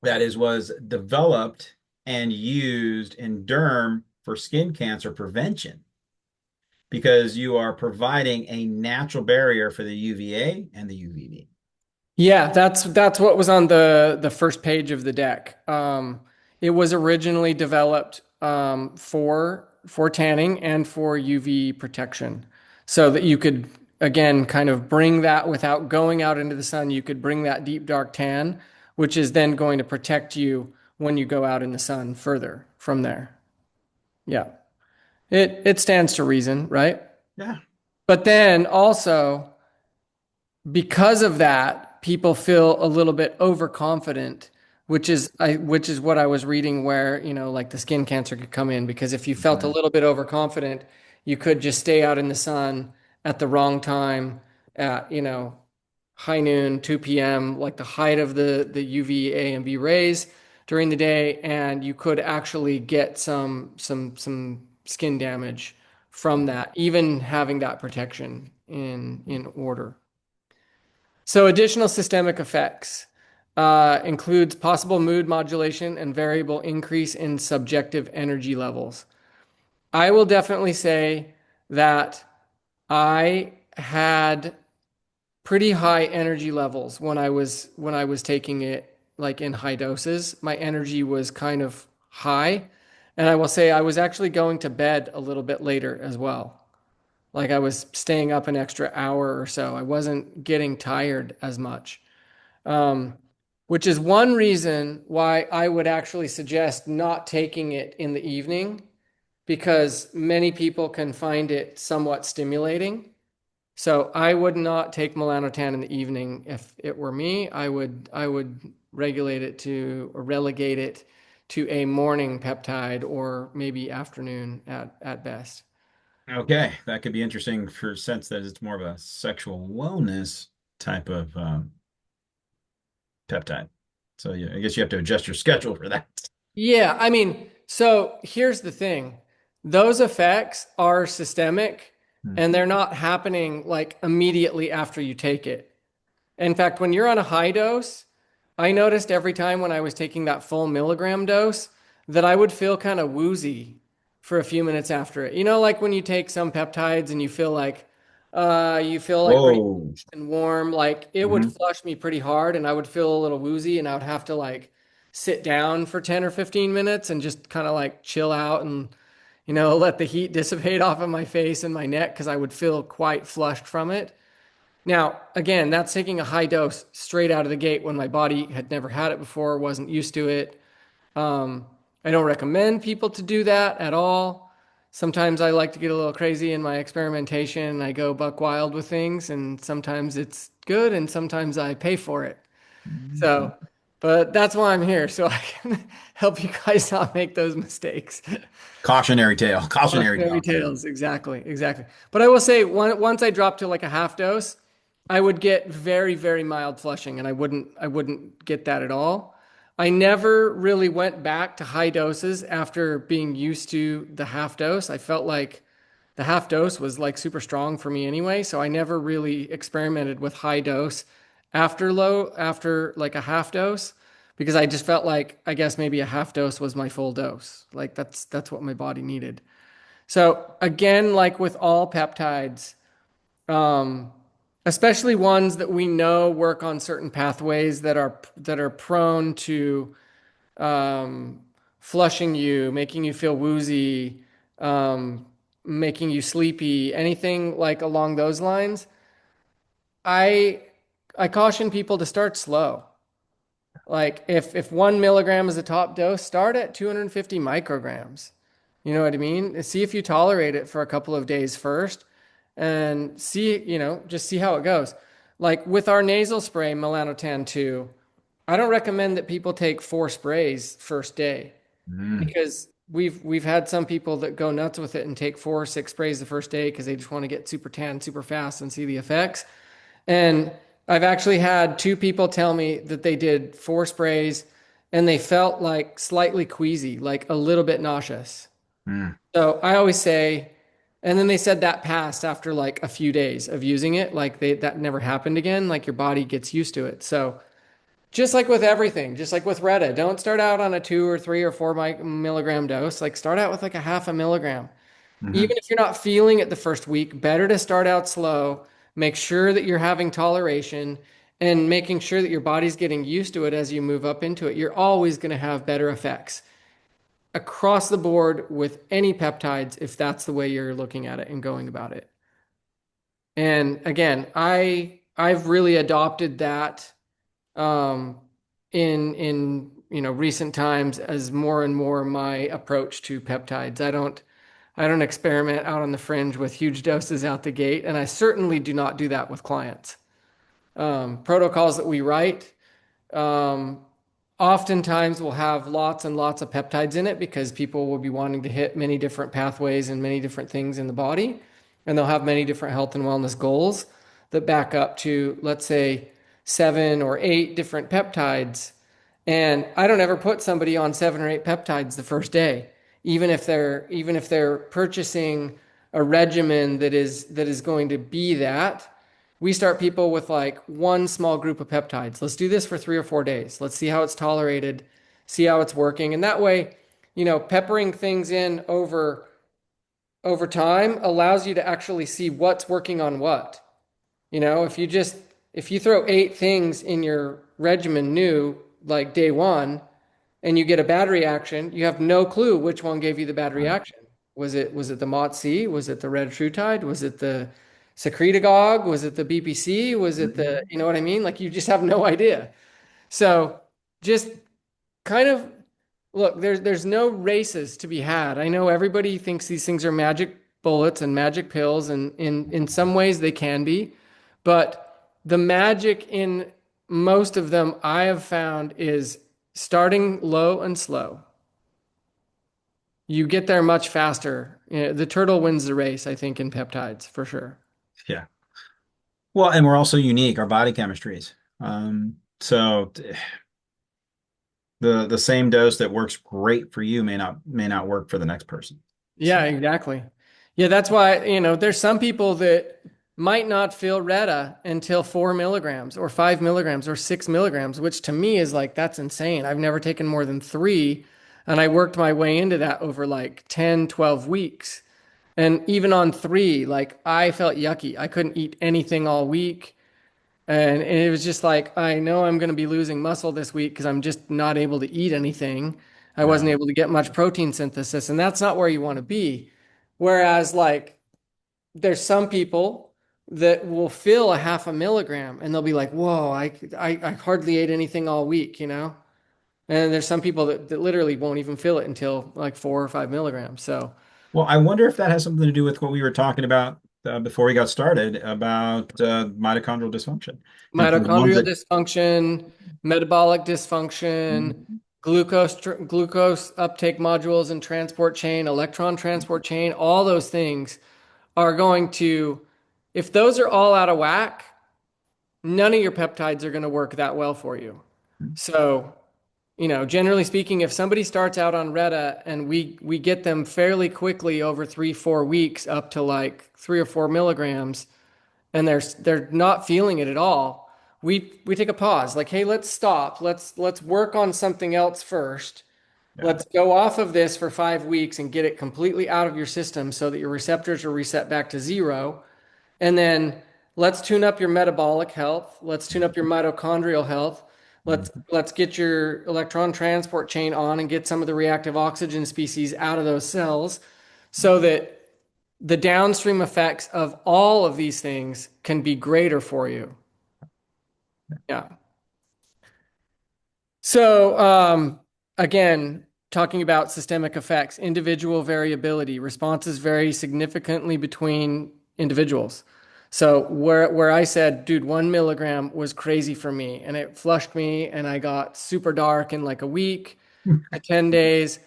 that is, was developed and used in derm for skin cancer prevention because you are providing a natural barrier for the UVA and the UVB. Yeah, that's what was on the first page of the deck. It was originally developed for tanning and for UV protection, so that you could again kind of bring that without going out into the sun. You could bring that deep dark tan, which is then going to protect you when you go out in the sun further from there. Yeah, it stands to reason, right? Yeah. But then also, because of that, people feel a little bit overconfident, which is what I was reading where, like the skin cancer could come in because if you felt a Mhm. little bit overconfident, you could just stay out in the sun at the wrong time at, high noon, 2 p.m., like the height of the UVA and B rays during the day, and you could actually get some skin damage from that, even having that protection in order. So, additional systemic effects includes possible mood modulation and variable increase in subjective energy levels. I will definitely say that I had pretty high energy levels when I was taking it like in high doses. My energy was kind of high, and I will say I was actually going to bed a little bit later as well. Like I was staying up an extra hour or so. I wasn't getting tired as much, um, which is one reason why I would actually suggest not taking it in the evening because many people can find it somewhat stimulating. So I would not take melanotan in the evening if it were me. I would regulate it to or relegate it to a morning peptide or maybe afternoon at best. Okay, that could be interesting for sense that it's more of a sexual wellness type of peptide. So yeah, I guess you have to adjust your schedule for that. Yeah, I mean, so here's the thing. Those effects are systemic Hmm. and they're not happening like immediately after you take it. In fact, when you're on a high dose, I noticed every time when I was taking that full milligram dose that I would feel kind of woozy for a few minutes after it. Like when you take some peptides and you feel like pretty Whoa. and warm, like it would Hmm. flush me pretty hard and I would feel a little woozy and I would have to like sit down for 10 or 15 minutes and just kind of like chill out and let the heat dissipate off of my face and my neck because I would feel quite flushed from it. Now, again, that's taking a high dose straight out of the gate when my body had never had it before, wasn't used to it. Um, I don't recommend people to do that at all. Sometimes I like to get a little crazy in my experimentation and I go buck wild with things, and sometimes it's good and sometimes I pay for it. So, but that's why I'm here, so I can help you guys not make those mistakes. Cautionary tale. Cautionary Fairy tale. tales, exactly, exactly. But I will say, once I dropped to like a half dose, I would get very, very mild flushing, and I wouldn't get that at all. I never really went back to high doses after being used to the half dose. I felt like the half dose was like super strong for me anyway, so I never really experimented with high dose after like a half dose because I just felt like I guess maybe a half dose was my full dose. Like that's what my body needed. So again, like with all peptides, um, especially ones that we know work on certain pathways that are prone to um, flushing you, making you feel woozy, um, making you sleepy, anything like along those lines. I I caution people to start slow. Like if 1 milligram is a top dose, start at 250 micrograms. You know what I mean? See if you tolerate it for a couple of days first and see, just see how it goes. Like with our nasal spray, Melanotan II, I don't recommend that people take 4 sprays first day Mm, because we've had some people that go nuts with it and take 4 or 6 sprays the first day because they just want to get super tan super fast and see the effects. And I've actually had 2 people tell me that they did 4 sprays and they felt like slightly queasy, like a little bit nauseous. mm, So I always say, and then they said that passed after like a few days of using it, like that never happened again, like your body gets used to it. So just like with everything, just like with Retta, don't start out on a 2 or 3 or 4 milligram dose. Like start out with like a half a milligram. mhm. Even if you're not feeling it the first week, better to start out slow, make sure that you're having toleration and making sure that your body's getting used to it as you move up into it. You're always going to have better effects across the board with any peptides if that's the way you're looking at it and going about it. And again, I've really adopted that um, in recent times as more and more my approach to peptides. I don't experiment out on the fringe with huge doses out the gate, and I certainly do not do that with clients. Protocols that we write um, oftentimes will have lots and lots of peptides in it because people will be wanting to hit many different pathways and many different things in the body, and they'll have many different health and wellness goals that back up to, let's say, 7 or 8 different peptides. And I don't ever put somebody on 7 or 8 peptides the first day, even if they're purchasing a regimen that is going to be that. We start people with like one small group of peptides. Let's do this for 3 or 4 days. Let's see how it's tolerated, see how it's working. And that way, peppering things in over time allows you to actually see what's working on what. If you throw 8 things in your regimen new, like day one, and you get a bad reaction, you have no clue which one gave you the bad reaction. Was it the MOTS-c? Was it the red Tide? Was it the secretagogue? Was it the BPC? Was it the, you know what I mean? Like you just have no idea. So just kind of look, there's no races to be had. I know everybody thinks these things are magic bullets and magic pills, and in some ways they can be, but the magic in most of them I have found is starting low and slow. You get there much faster. The turtle wins the race, I think, in peptides for sure. Yeah. Well, and we're also unique, our body chemistries. So the same dose that works great for you may not work for the next person. Yeah, So exactly. Yeah, that's why, there's some people that might not feel Retta until 4 milligrams or 5 milligrams or 6 milligrams, which to me is like, that's insane. I've never taken more than three. And I worked my way into that over like 10, 12 weeks. And even on three, like I felt yucky. I couldn't eat anything all week. And it was just like, I know I'm going to be losing muscle this week because I'm just not able to eat anything. I wasn't yeah. able to get much protein synthesis, and that's not where you want to be. Whereas, like, there's some people that will feel a half a milligram and they'll be like, whoa, I hardly ate anything all week, you know? And there's some people that literally won't even feel it until like 4 or 5 milligrams. So, Well, I wonder if that has something to do with what we were talking about before we got started about mitochondrial dysfunction. And for the ones mitochondrial that dysfunction, metabolic dysfunction, glucose uptake modules and transport chain, electron transport chain, all those things are going to, if those are all out of whack, none of your peptides are going to work that well for you. So, generally speaking, if somebody starts out on Retta and we get them fairly quickly over 3, 4 weeks up to like 3 or 4 milligrams, and they're not feeling it at all, we take a pause. Like, hey, let's stop. Let's work on something else first. yeah. Let's go off of this for 5 weeks and get it completely out of your system so that your receptors are reset back to zero. And then let's tune up your metabolic health. Let's tune up your mitochondrial health. Let's get your electron transport chain on and get some of the reactive oxygen species out of those cells so that the downstream effects of all of these things can be greater for you. Yeah. So, again, talking about systemic effects, individual variability, responses vary significantly between individuals. So, where I said, dude, 1 milligram was crazy for me, and it flushed me, and I got super dark in like a week to 10 days.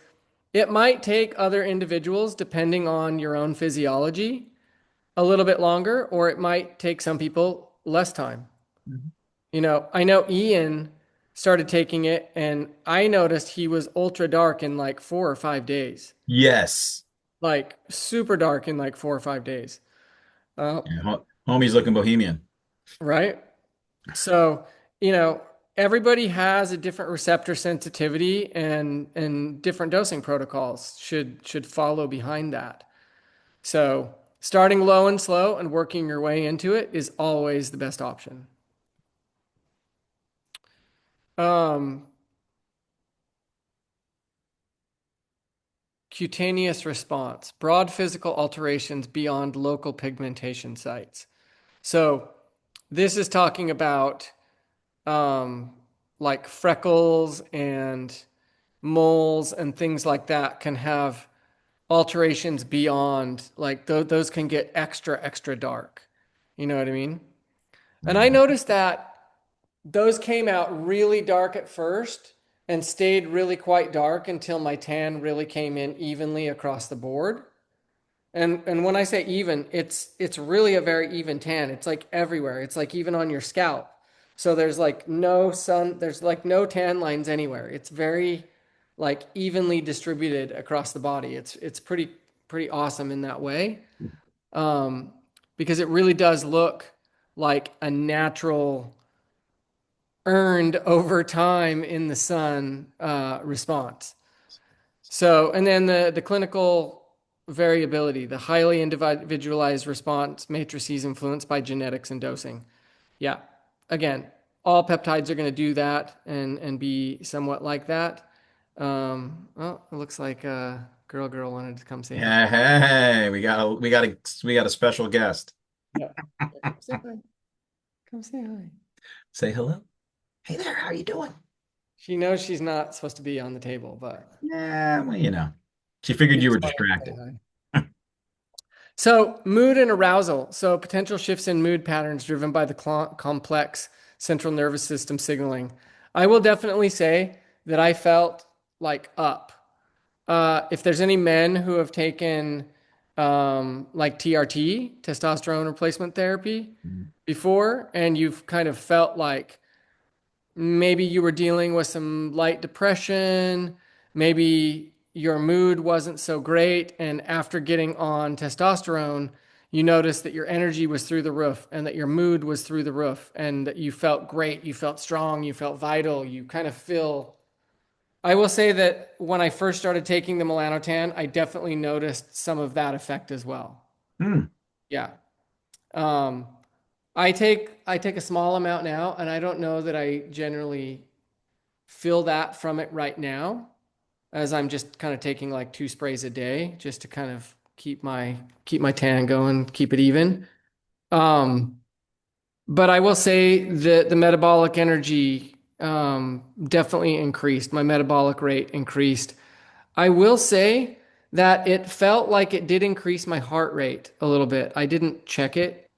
It might take other individuals, depending on your own physiology, a little bit longer, or it might take some people less time. I know Ian started taking it, and I noticed he was ultra dark in like 4 or 5 days, Yes. like super dark in like 4 or 5 days. Uh, Yeah, homie's looking bohemian. right? So, you know, everybody has a different receptor sensitivity and different dosing protocols should follow behind that. So, starting low and slow and working your way into it is always the best option. Um, Cutaneous response, broad physical alterations beyond local pigmentation sites. So, this is talking about um, like freckles and moles and things like that can have alterations beyond, like those can get extra dark. You know what I mean? And I noticed that those came out really dark at first and stayed really quite dark until my tan really came in evenly across the board. And when I say even, it's really a very even tan. It's like everywhere. It's like even on your scalp. So there's like no sun, there's like no tan lines anywhere. It's very like evenly distributed across the body. It's pretty awesome in that way. Um, because it really does look like a natural earned over time in the sun response. So, and then the clinical variability, the highly individualized response matrices influenced by genetics and dosing. Yeah. Again, all peptides are going to do that and be somewhat like that. Oh, it looks like girl wanted to come say hi. Yeah, hey, we got a special guest. Yeah. Come say hi. Come say hi. Say hello. Hey there, how you doing? She knows she's not supposed to be on the table, but Yeah, well, she figured you it's were fun to say distracted. hi. So, mood and arousal. So, potential shifts in mood patterns driven by the complex central nervous system signaling. I will definitely say that I felt like up. If there's any men who have taken like TRT, testosterone replacement therapy, before, and you've kind of felt like maybe you were dealing with some light depression, maybe your mood wasn't so great, and after getting on testosterone, you noticed that your energy was through the roof and that your mood was through the roof and that you felt great, you felt strong, you felt vital, you kind of feel. I will say that when I first started taking the melanotan, I definitely noticed some of that effect as well. Hmm. Yeah. Um, I take a small amount now, and I don't know that I generally feel that from it right now, as I'm just kind of taking like 2 sprays a day just to kind of keep my tan going, keep it even. Um, but I will say that the metabolic energy definitely increased. My metabolic rate increased. I will say that it felt like it did increase my heart rate a little bit. I didn't check it.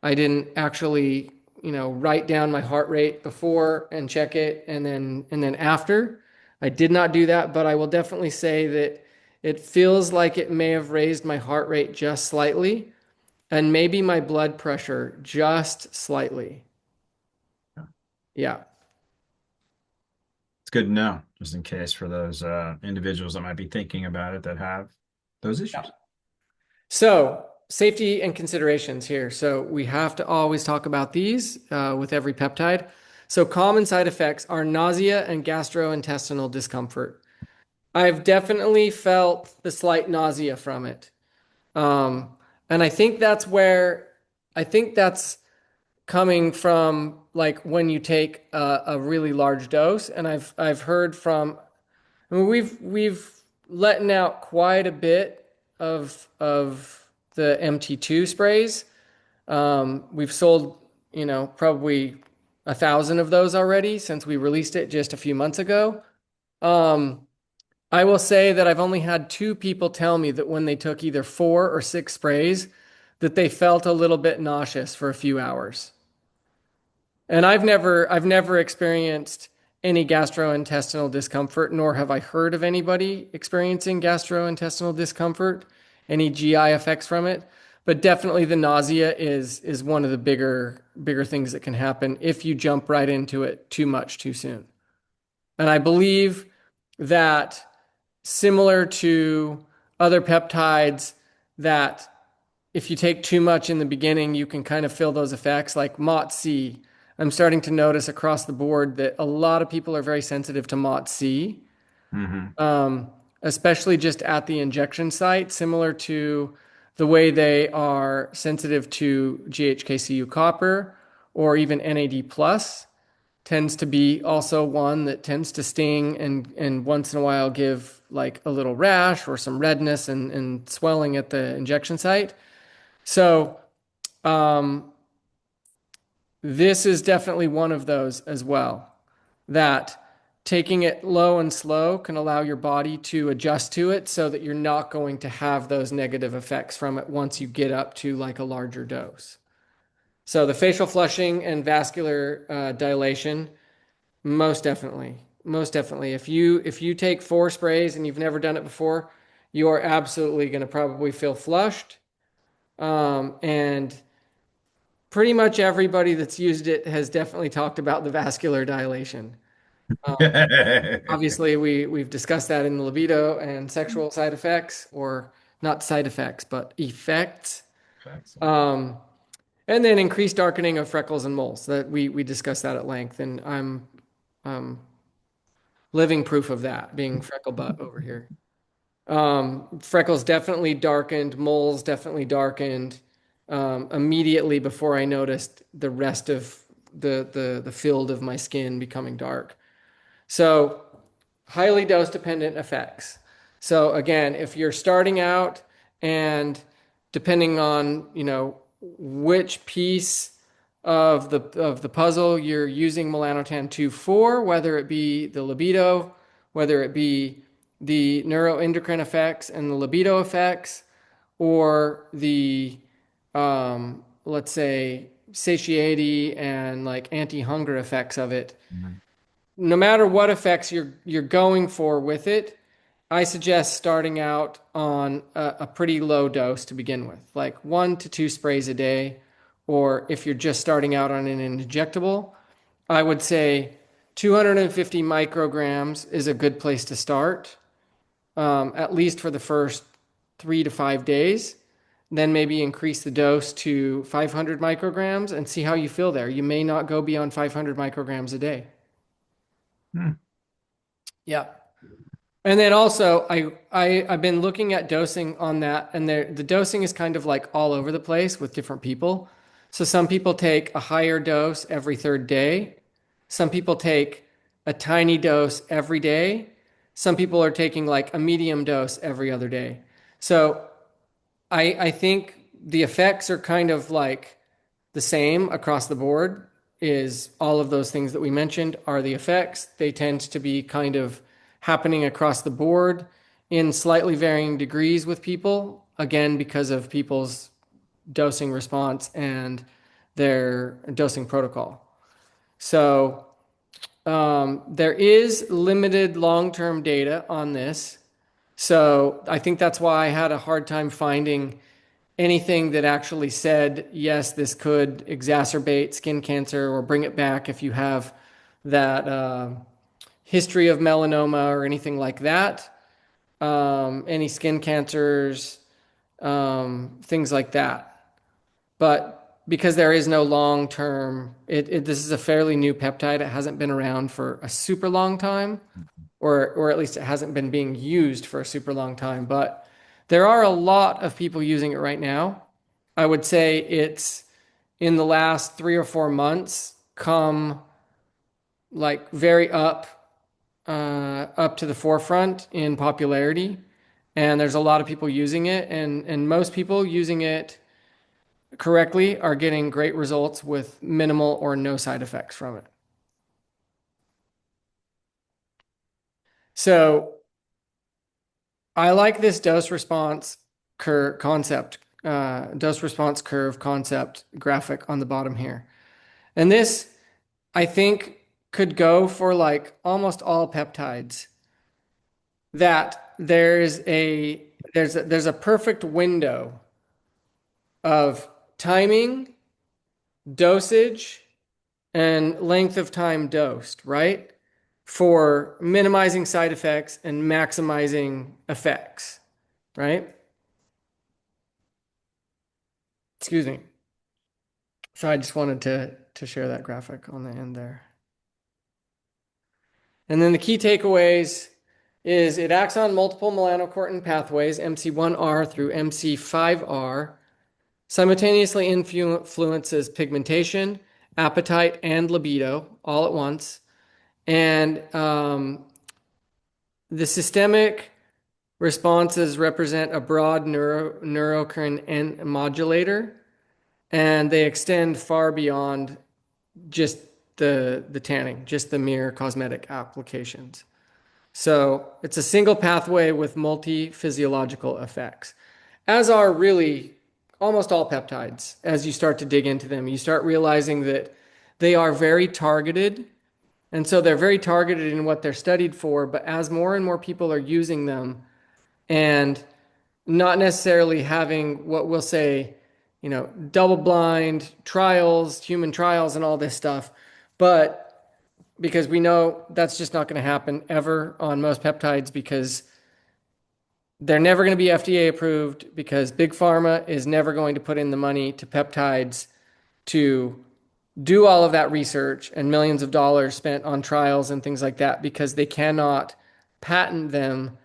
I didn't actually, write down my heart rate before and check it and then after. I did not do that, but I will definitely say that it feels like it may have raised my heart rate just slightly and maybe my blood pressure just slightly. Yeah. It's good to know, just in case for those individuals that might be thinking about it that have those issues. So, safety and considerations here. So, we have to always talk about these with every peptide. So, common side effects are nausea and gastrointestinal discomfort. I've definitely felt the slight nausea from it. Um, and I think that's coming from like when you take a really large dose, and I've heard from. I mean, we've letting out quite a bit of the MT2 sprays. We've sold, probably 1,000 of those already since we released it just a few months ago. Um, I will say that I've only had two people tell me that when they took either 4 or 6 sprays, that they felt a little bit nauseous for a few hours. And I've never experienced any gastrointestinal discomfort, nor have I heard of anybody experiencing gastrointestinal discomfort, any GI effects from it. But definitely the nausea is one of the bigger things that can happen if you jump right into it too much too soon. And I believe that similar to other peptides, that if you take too much in the beginning, you can kind of feel those effects like MOTS-C. I'm starting to notice across the board that a lot of people are very sensitive to MOTS-C, Hmm. especially just at the injection site, similar to the way they are sensitive to GHKCU copper or even NAD plus tends to be also one that tends to sting and once in a while give like a little rash or some redness and swelling at the injection site. So um, this is definitely one of those as well, that taking it low and slow can allow your body to adjust to it so that you're not going to have those negative effects from it once you get up to like a larger dose. So the facial flushing and vascular dilation, most definitely. Most definitely. If you take 4 sprays and you've never done it before, you are absolutely going to probably feel flushed. And pretty much everybody that's used it has definitely talked about the vascular dilation. Obviously, we've discussed that in the libido and sexual side effects, or not side effects, but effects. Facts. Um, and then increased darkening of freckles and moles. That we discussed that at length, and I'm um, living proof of that, being freckle butt over here. Freckles definitely darkened, moles definitely darkened immediately before I noticed the rest of the field of my skin becoming dark. So highly dose dependent effects. So again, if you're starting out and depending on, which piece of the puzzle you're using melanotan 2 for, whether it be the libido, whether it be the neuroendocrine effects and the libido effects, or the let's say satiety and like anti-hunger effects of it, Mhm. no matter what effects you're going for with it, I suggest starting out on a pretty low dose to begin with, like 1 to 2 sprays a day. Or if you're just starting out on an injectable, I would say 250 micrograms is a good place to start, at least for the first 3 to 5 days. Then maybe increase the dose to 500 micrograms and see how you feel there. You may not go beyond 500 micrograms a day. Hmm. Yeah. And then also, I've been looking at dosing on that, and the dosing is kind of like all over the place with different people. So some people take a higher dose every third day. Some people take a tiny dose every day. Some people are taking like a medium dose every other day. So I think the effects are kind of like the same across the board. Is all of those things that we mentioned are the effects. They tend to be kind of happening across the board in slightly varying degrees with people, again, because of people's dosing response and their dosing protocol. So there is limited long-term data on this. So I think that's why I had a hard time finding anything that actually said, yes, this could exacerbate skin cancer or bring it back if you have that history of melanoma or anything like that. Any skin cancers, things like that. But because there is no long term, this is a fairly new peptide. It hasn't been around for a super long time, or at least it hasn't been being used for a super long time. But there are a lot of people using it right now. I would say it's in the last 3 or 4 months come like very up to the forefront in popularity. And there's a lot of people using it, and most people using it correctly are getting great results with minimal or no side effects from it. So I like this dose response curve concept graphic on the bottom here. And this, I think, could go for like almost all peptides. That there's a perfect window of timing, dosage, and length of time dosed, right? For minimizing side effects and maximizing effects, right? Excuse me. So I just wanted to share that graphic on the end there. And then the key takeaways is it acts on multiple melanocortin pathways, MC1R through MC5R, simultaneously influences pigmentation, appetite, and libido all at once. And the systemic responses represent a broad neurocrine modulator, and they extend far beyond just the tanning, just the mere cosmetic applications. So it's a single pathway with multi-physiological effects, as are really almost all peptides. As you start to dig into them, you start realizing that they are very targeted. And so they're very targeted in what they're studied for. But as more and more people are using them and not necessarily having what we'll say, double blind trials, human trials, and all this stuff, but because we know that's just not going to happen ever on most peptides because they're never going to be FDA approved because Big Pharma is never going to put in the money to peptides to do all of that research and millions of dollars spent on trials and things like that because they cannot patent them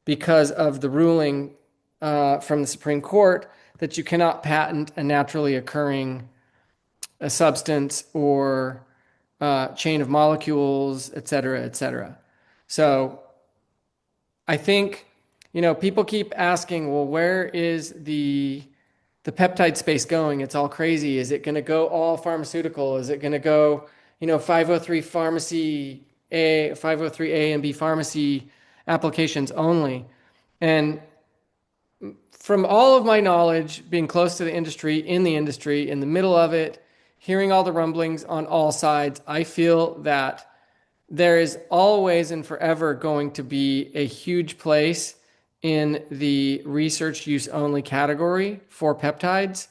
because of the ruling from the Supreme Court that you cannot patent a naturally occurring a substance or chain of molecules, et cetera, et cetera. So I think, people keep asking, well, where is the peptide space going? It's all crazy. Is it going to go all pharmaceutical? Is it going to go, 503 pharmacy A, 503A and B pharmacy applications only? And from all of my knowledge, being close to the industry, in the middle of it, hearing all the rumblings on all sides, I feel that there is always and forever going to be a huge place in the research use only category for peptides.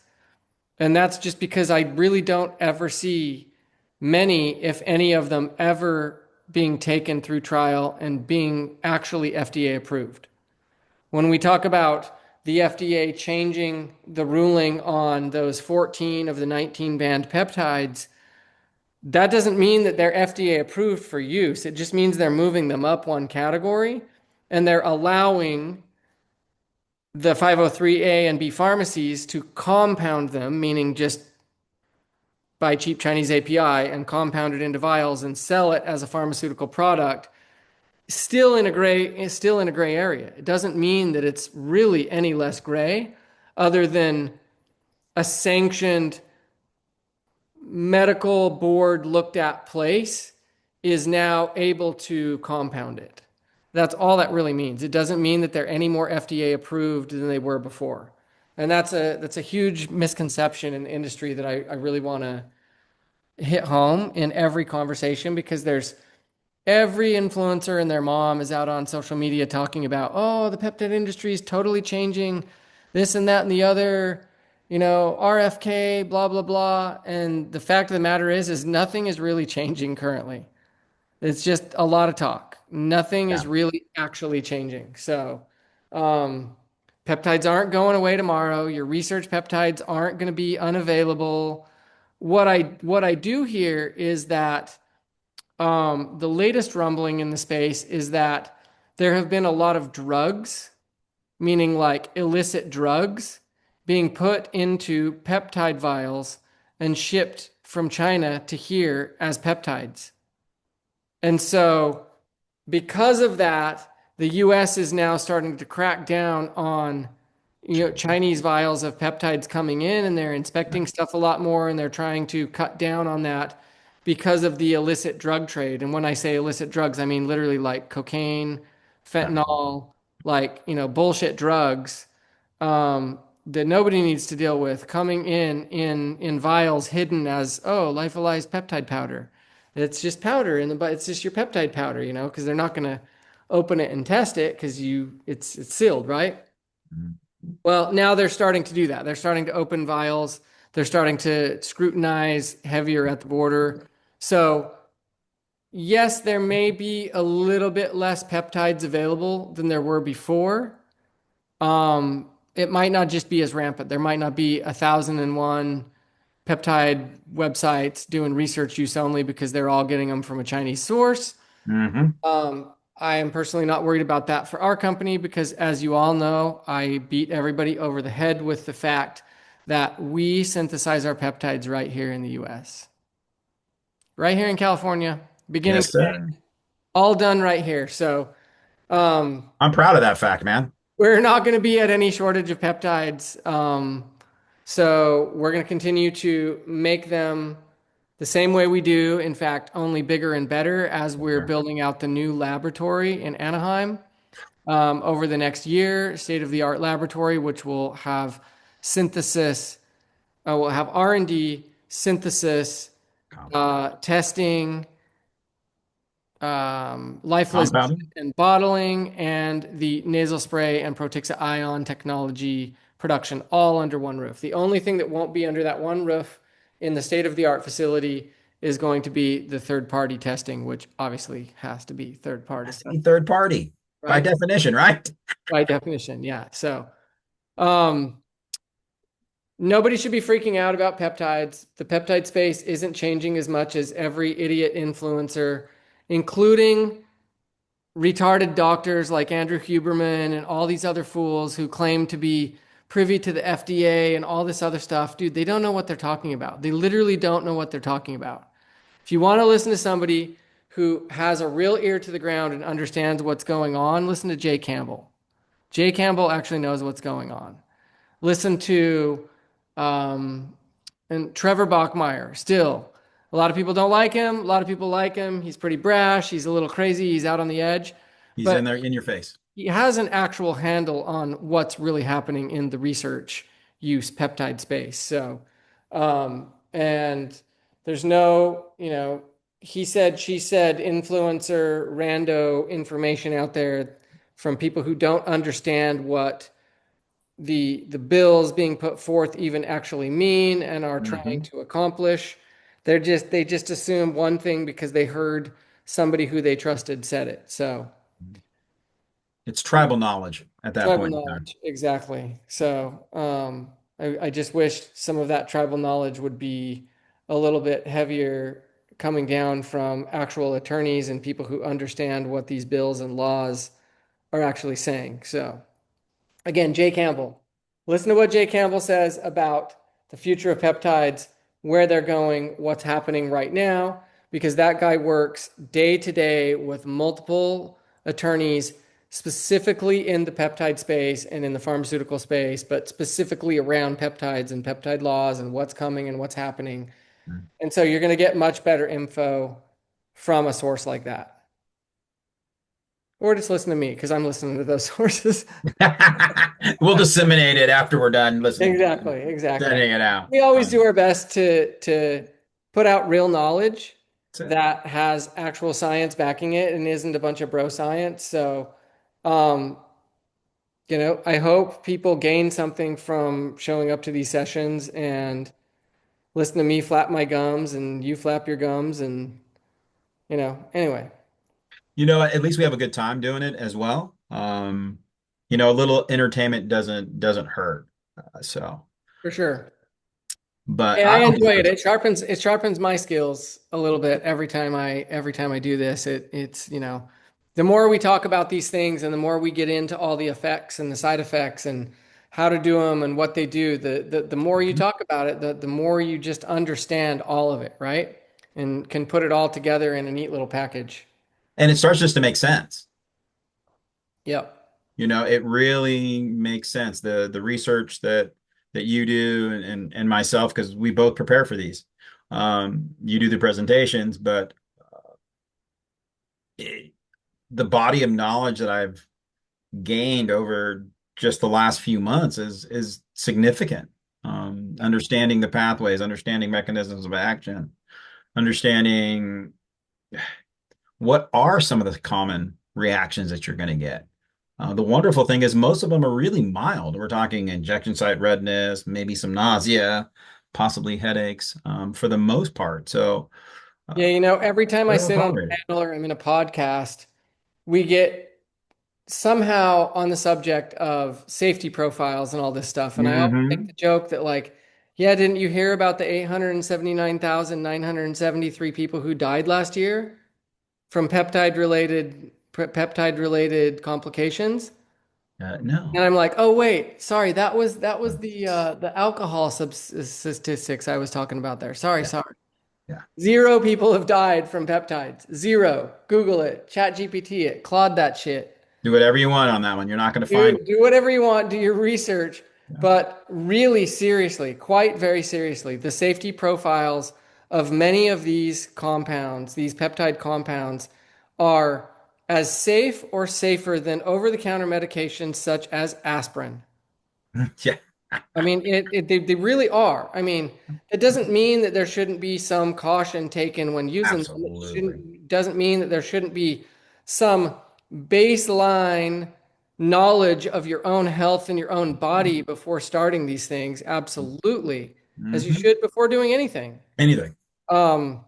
And that's just because I really don't ever see many, if any of them, ever being taken through trial and being actually FDA approved. When we talk about the FDA changing the ruling on those 14 of the 19 banned peptides, that doesn't mean that they're FDA approved for use. It just means they're moving them up one category and they're allowing the 503A and B pharmacies to compound them, meaning just buy cheap Chinese API and compound it into vials and sell it as a pharmaceutical product, still in a gray area. It doesn't mean that it's really any less gray other than a sanctioned medical board looked at place is now able to compound it. That's all that really means. It doesn't mean that they're any more FDA approved than they were before. And that's a huge misconception in the industry that I really want to hit home in every conversation because there's every influencer and their mom is out on social media talking about, oh, the peptide industry is totally changing this and that and the other, RFK, blah, blah, blah. And the fact of the matter is nothing is really changing currently. It's just a lot of talk. Nothing Yeah. is really actually changing. So, peptides aren't going away tomorrow. Your research peptides aren't going to be unavailable. What I do hear is that the latest rumbling in the space is that there have been a lot of drugs, meaning like illicit drugs, being put into peptide vials and shipped from China to here as peptides. And so, because of that, the US is now starting to crack down on Chinese vials of peptides coming in, and they're inspecting stuff a lot more, and they're trying to cut down on that because of the illicit drug trade. And when I say illicit drugs, I mean literally like cocaine, fentanyl, like, bullshit drugs that nobody needs to deal with coming in vials hidden as, oh, lyophilized peptide powder. It's just powder in the, but it's just your peptide powder, because they're not going to open it and test it because it's sealed, right? Mhm. Well, now they're starting to do that. They're starting to open vials. They're starting to scrutinize heavier at the border. So, yes, there may be a little bit less peptides available than there were before. It might not just be as rampant. There might not be 1,001 peptide websites doing research use only because they're all getting them from a Chinese source. Mhm. I am personally not worried about that for our company because, as you all know, I beat everybody over the head with the fact that we synthesize our peptides right here in the US, right here in California, beginning Yes, to sir. all done right here. So, um, I'm proud of that fact, man. we're not going to be at any shortage of peptides. So we're going to continue to make them the same way we do. In fact, only bigger and better as we're Okay. building out the new laboratory in Anaheim over the next year, state-of-the-art laboratory, which will have synthesis, will have R&D, synthesis, testing, lyophilization Compounding. and bottling, and the nasal spray and Protixa ion technology production all under one roof. The only thing that won't be under that one roof in the state of the art facility is going to be the third party testing, which obviously has to be third party Has to be testing, third party by right? definition, right? By definition, yeah. So, um, nobody should be freaking out about peptides. The peptide space isn't changing as much as every idiot influencer, including retarded doctors like Andrew Huberman and all these other fools who claim to be privy to the FDA and all this other stuff. Dude, they don't know what they're talking about. They literally don't know what they're talking about. If you want to listen to somebody who has a real ear to the ground and understands what's going on, listen to Jay Campbell. Jay Campbell actually knows what's going on. Listen to um, and Trevor Bachmeyer. Still, a lot of people don't like him. A lot of people like him. He's pretty brash. He's a little crazy. He's out on the edge, He's but in there in your face. he has an actual handle on what's really happening in the research use peptide space. So, and there's no, he said, she said, influencer, rando information out there from people who don't understand what the bills being put forth even actually mean and are trying Hmm. to accomplish. They just assume one thing because they heard somebody who they trusted said it. So It's tribal knowledge at that tribal point in time. knowledge, exactly. So I just wish some of that tribal knowledge would be a little bit heavier coming down from actual attorneys and people who understand what these bills and laws are actually saying. So again, Jay Campbell. Listen to what Jay Campbell says about the future of peptides, where they're going, what's happening right now, because that guy works day to day with multiple attorneys, specifically in the peptide space and in the pharmaceutical space, but specifically around peptides and peptide laws and what's coming and what's happening. And so you're going to get much better info from a source like that. Or just listen to me because I'm listening to those sources. We'll disseminate it after we're done listening to it, Exactly, exactly. sending it out. We always do our best to put out real knowledge That's it. that has actual science backing it and isn't a bunch of bro science. So, um, I hope people gain something from showing up to these sessions and listen to me flap my gums and you flap your gums and, anyway, At least we have a good time doing it as well. A little entertainment doesn't hurt. So, for sure. but Hey, I I'll enjoy it. It sharpens my skills a little bit every time I do this. It's the more we talk about these things and the more we get into all the effects and the side effects and how to do them and what they do, the more you Mhm. talk about it, the more you just understand all of it, right? And can put it all together in a neat little package. And it starts just to make sense. Yep. It really makes sense. The research that you do and myself, because we both prepare for these. You do the presentations, but it, the body of knowledge that I've gained over just the last few months is significant. Understanding the pathways, understanding mechanisms of action, understanding what are some of the common reactions that you're going to get. The wonderful thing is most of them are really mild. We're talking injection site redness, maybe some nausea, possibly headaches, for the most part. So Yeah, uh, every time I they're well sit on a tolerated. panel or I'm in a podcast, we get somehow on the subject of safety profiles and all this stuff. And I always make Hmm. the joke that, like, yeah, didn't you hear about the 879,973 people who died last year from peptide related complications? And No. I'm like, oh wait, sorry, that was the alcohol statistics I was talking about there. Sorry, Yeah. sorry. Yeah. Zero people have died from peptides. Zero. Google it. Chat GPT it. Claude that shit. Do whatever you want on that one. You're not going to find Do whatever you want, do your research, it. but really seriously, quite very seriously, the safety profiles of many of these compounds, these peptide compounds, are as safe or safer than over-the-counter medications such as aspirin. Yeah. I mean, they really are. I mean, it doesn't mean that there shouldn't be some caution taken when using them. It Absolutely. shouldn't, doesn't mean that there shouldn't be some baseline knowledge of your own health and your own body before starting these things. Absolutely, as you Hmm. should before doing anything. Anything. Um,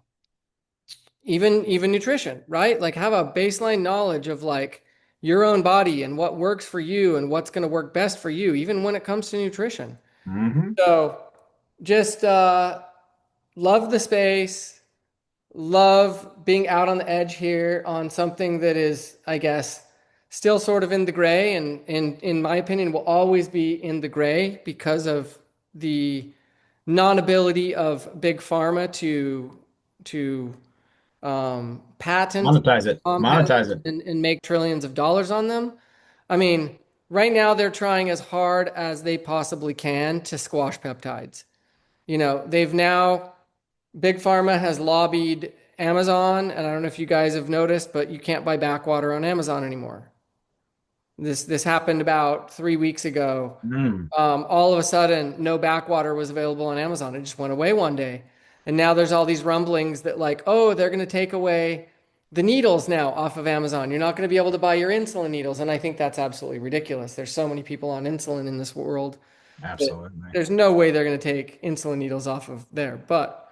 even nutrition, right? Like have a baseline knowledge of like your own body and what works for you and what's going to work best for you, even when it comes to nutrition. Hmm. So just love the space, love being out on the edge here on something that is, I guess, still sort of in the gray, and in my opinion, will always be in the gray because of the non-ability of big pharma to patent Monetize it. Monetize compounds it. and make trillions of dollars on them. I mean, right now they're trying as hard as they possibly can to squash peptides. They've now, Big Pharma has lobbied Amazon, and I don't know if you guys have noticed, but you can't buy backwater on Amazon anymore. This happened about 3 weeks ago. Mm. All of a sudden, no backwater was available on Amazon. It just went away one day. And now there's all these rumblings that, like, oh, they're going to take away the needles now off of Amazon. You're not going to be able to buy your insulin needles. And I think that's absolutely ridiculous. There's so many people on insulin in this world that Absolutely. there's no way they're going to take insulin needles off of there. But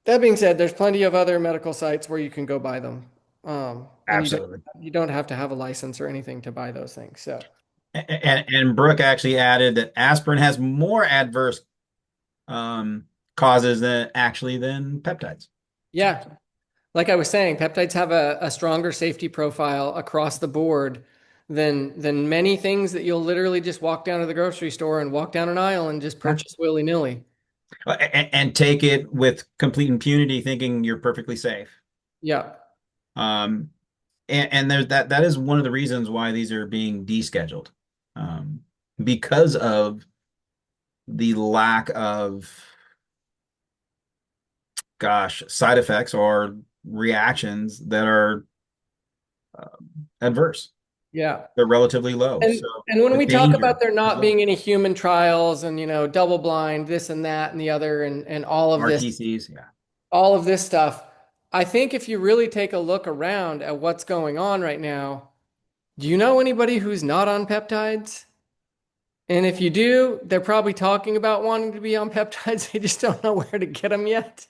that being said, there's plenty of other medical sites where you can go buy them. And Absolutely. you don't have to have a license or anything to buy those things. So, And Brooke actually added that aspirin has more adverse causes than peptides. So, yeah, like I was saying, peptides have a stronger safety profile across the board than many things that you'll literally just walk down to the grocery store and walk down an aisle and just yeah. purchase willy-nilly. And take it with complete impunity, thinking you're perfectly safe. Yeah. Um, and there's that is one of the reasons why these are being descheduled, um, because of the lack of, gosh, side effects or reactions that are uh, adverse. Yeah. They're relatively low, so And when the we talk about danger there is not low. being any human trials and double blind, this and that and the other and RTCs, yeah. all of this stuff, I think if you really take a look around at what's going on right now, do you know anybody who's not on peptides? And if you do, they're probably talking about wanting to be on peptides. They just don't know where to get them yet.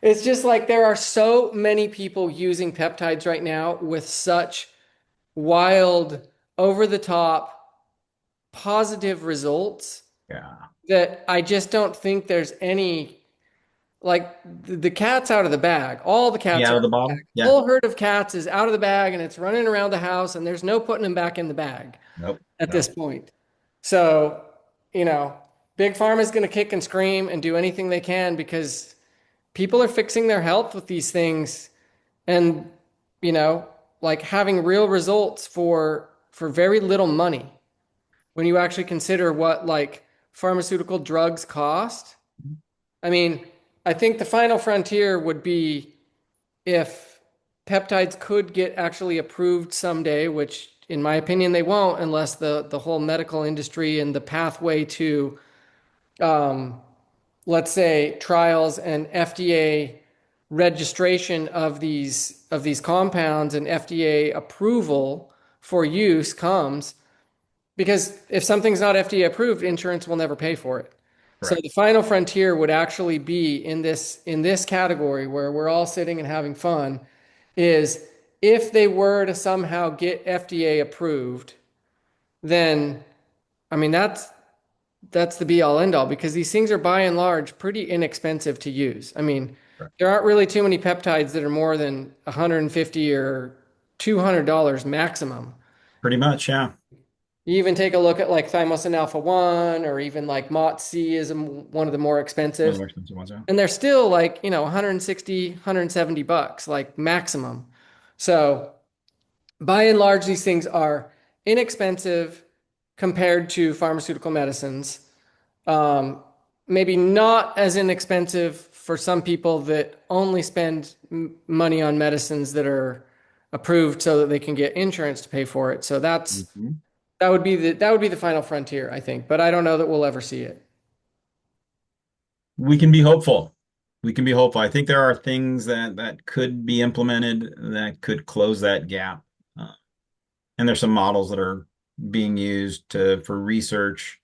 It's just like there are so many people using peptides right now with such wild, over the top, positive results Yeah. that I just don't think there's any, like the cat's out of the bag. All the Be cats out are of out the of the bag. bottle? The Yeah. whole herd of cats is out of the bag and it's running around the house and there's no putting them back in the bag Nope. at this Nope. point. So, you know, Big Pharma is going to kick and scream and do anything they can because people are fixing their health with these things and, you know, like having real results for very little money. When you actually consider what like pharmaceutical drugs cost, I mean, I think the final frontier would be if peptides could get actually approved someday, which in my opinion they won't unless the whole medical industry and the pathway to um, let's say trials and FDA registration of these compounds and FDA approval for use comes, because if something's not FDA approved, insurance will never pay for it. So Correct. the final frontier would actually be in this category where we're all sitting and having fun is if they were to somehow get FDA approved, then I mean that's the be all end all because these things are by and large pretty inexpensive to use. I mean, Correct. there aren't really too many peptides that are more than 150 or $200 maximum. Pretty much, yeah. You even take a look at like thymosin alpha 1 or even like MOTS-C is one of the more One of the expensive. more expensive ones, yeah. And they're still like, 160, $170, like maximum. So by and large, these things are inexpensive compared to pharmaceutical medicines. Um, Maybe not as inexpensive for some people that only spend money on medicines that are approved so that they can get insurance to pay for it. So Mhm. that would be the final frontier, I think. But I don't know that we'll ever see it. We can be hopeful. We can be hopeful. I think there are things that could be implemented that could close that gap. Uh, and there's some models that are being used for research,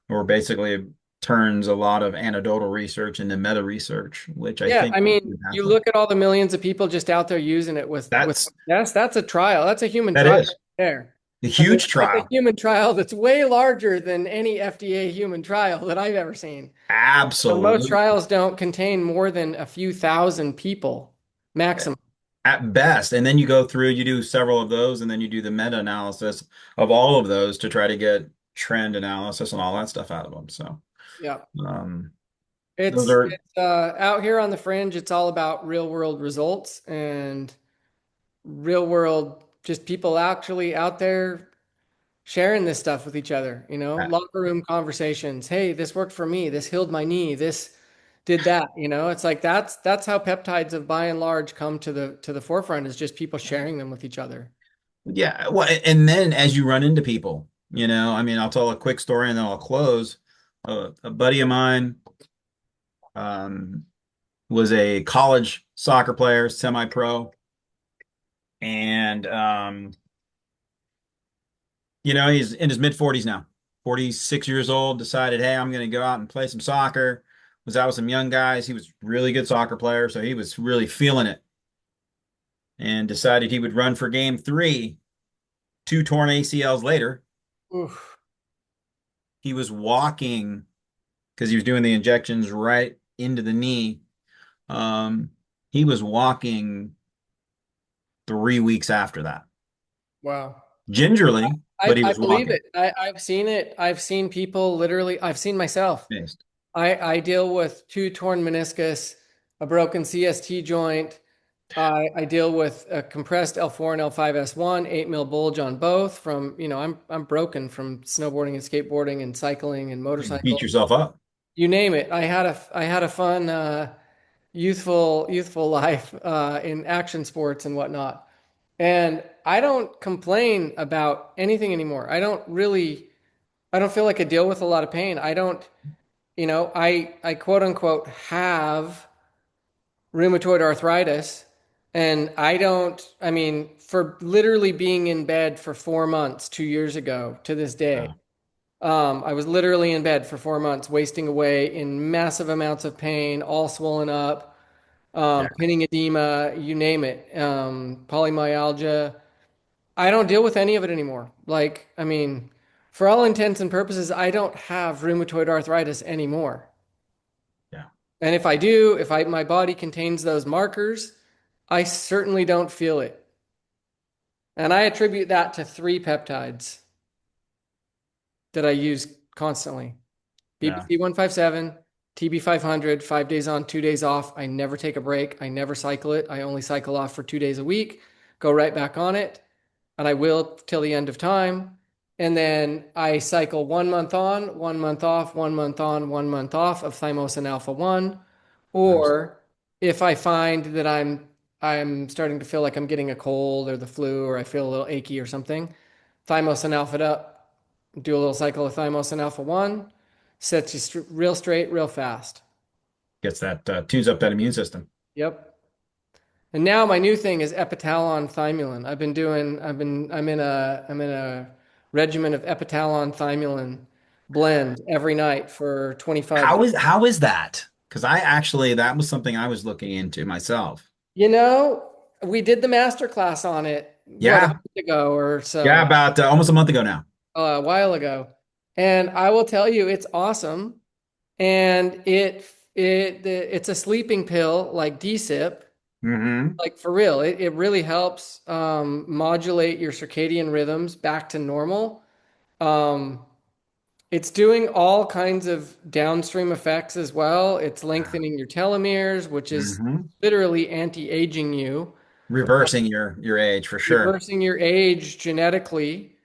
or basically turns a lot of anecdotal research into meta research, which I Yeah, think I mean, would you happen. look at all the millions of people just out there using it with That's that's a trial. That's a human that trial is right there. a I mean, huge that's a trial. human trial that's way larger than any FDA human trial that I've ever seen. Most Absolutely. trials don't contain more than a few thousand people maximum. At best. And then you go through, you do several of those, and then you do the meta-analysis of all of those to try to get trend analysis and all that stuff out of them. So, Yeah. um, those It's are, it's out here on the fringe, it's all about real world results and real world just people actually out there sharing this stuff with each other, locker room conversations. Hey, this worked for me. This healed my knee. This did that, It's like that's how peptides have by and large come to the forefront is just people sharing them with each other. yeah. Well, and then as you run into people, I mean, I'll tell a quick story and then I'll close. A buddy of mine, um, was a college soccer player, semi-pro, and he's in his mid 40s now, 46 years old, decided, hey, I'm going to go out and play some soccer. Was out with some young guys. He was a really good soccer player, so he was really feeling it and decided he would run for game three. Two torn ACLs later, Oof. he was walking because he was doing the injections right into the knee. Um, he was walking 3 weeks after that. Wow. Gingerly, but he I was believe walking. it. I've seen it. I've seen people literally, I've seen myself. Amazed. I deal with two torn meniscus, a broken CST joint. I deal with a compressed L4 and L5S1, 8 mil bulge on both from, I'm broken from snowboarding and skateboarding and cycling and Beat motorcycle. yourself up. You name it. I had a fun youthful life in action sports and whatnot. And I don't complain about anything anymore. I don't feel like I deal with a lot of pain. I don't, I quote unquote have rheumatoid arthritis. And I mean, for literally being in bed for 4 months, 2 years ago to this day, Yeah. I was literally in bed for 4 months, wasting away in massive amounts of pain, all swollen up, Yeah. pinning edema, you name it, polymyalgia. I don't deal with any of it anymore. Like, I mean, for all intents and purposes, I don't have rheumatoid arthritis anymore. Yeah. And if I do, if my body contains those markers, I certainly don't feel it. And I attribute that to three peptides. that I use constantly. Yeah. BBC 157, TB 500, 5 days on, 2 days off. I never take a break. I never cycle it. I only cycle off for 2 days a week, go right back on it, and I will till the end of time. And then I cycle 1 month on, 1 month off, 1 month on, 1 month off of thymosin alpha 1. Nice. Or if I find that I'm starting to feel like I'm getting a cold or the flu or I feel a little achy or something, thymosin alpha up, do a little cycle of thymosin alpha 1, sets you real straight, real fast. Gets that tunes up that immune system. Yep. And now my new thing is epitalon thymulin. I'm in a regimen of epitalon thymulin blend every night for 25 days. How is that? Because I actually that was something I was looking into myself. You know, we did the master class on it, what, a Yeah. month ago or Yeah, so, about almost a month ago now. a while ago. And I will tell you, it's awesome. And it's a sleeping pill like DSIP, Hmm. like for real. It really helps modulate your circadian rhythms back to normal. Um, it's doing all kinds of downstream effects as well. It's lengthening your telomeres, which is Hmm. literally anti-aging you, Reversing your age for sure. reversing your age genetically,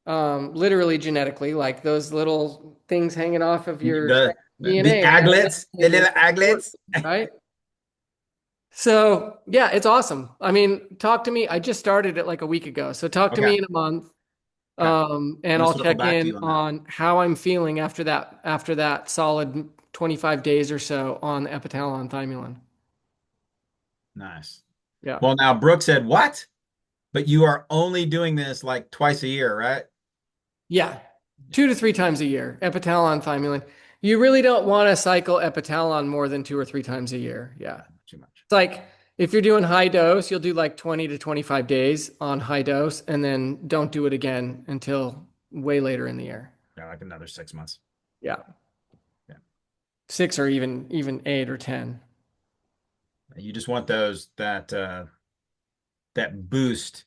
literally genetically, like those little things hanging off of your The DNA. They're aglets, the lengthening your little aglets. right? So yeah, it's awesome. I mean, talk to me. I just started it like a week ago. So talk to Okay. me in a month. Okay. I'm And gonna I'll circle check back to in you on that. on how I'm feeling after that solid 25 days or so on epitalon thymulin. Nice. Yeah. Well, now Brooke said, "What? But you are only doing this like twice a year, right?" Yeah. 2 to 3 times a year, epitalon thymulin. You really don't want to cycle epitalon more than 2 or 3 times a year. Yeah. Too much. It's like if you're doing high dose, you'll do like 20 to 25 days on high dose and then don't do it again until way later in the year. Yeah, like another 6 months. Yeah. Yeah. 6 or even 8 or 10. You just want those that boost,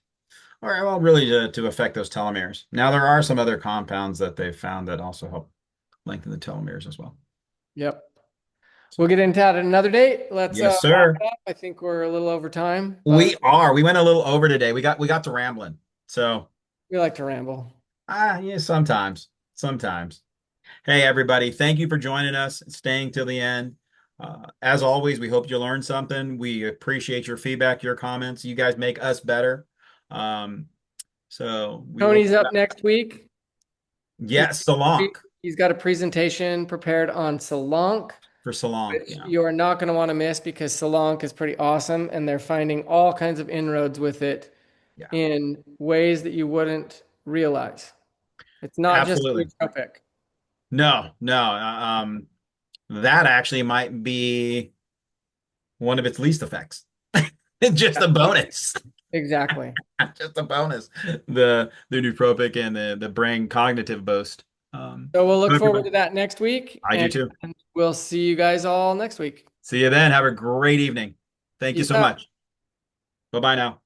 or well, really to affect those telomeres. Now there are some other compounds that they've found that also help lengthen the telomeres as well. Yep. We'll So get into that at another date. Let's yes, wrap sir. it up. I think we're a little over time, but We are. We went a little over today. We got to rambling. So we like to ramble. yeah, sometimes. Sometimes. Hey, everybody, thank you for joining us, staying till the end. As always, we hope you learned something. We appreciate your feedback, your comments. You guys make us better. Um, so we will, Tony's up next week. He's yes, Salonk he's got a presentation prepared on Salonk, for Salonk. which Yeah. you are not going to want to miss because Salonk is pretty awesome and they're finding all kinds of inroads with it Yeah, in ways that you wouldn't realize. It's not just absolutely. nootropic. No, no. That actually might be one of its least effects. It's just a bonus. Exactly. Just a bonus. The nootropic and the brain cognitive boost. So we'll look But forward to that next week, I do and too. we'll see you guys all next week. See you then. Have a great evening. Thank you Peace so out. much. Bye bye now.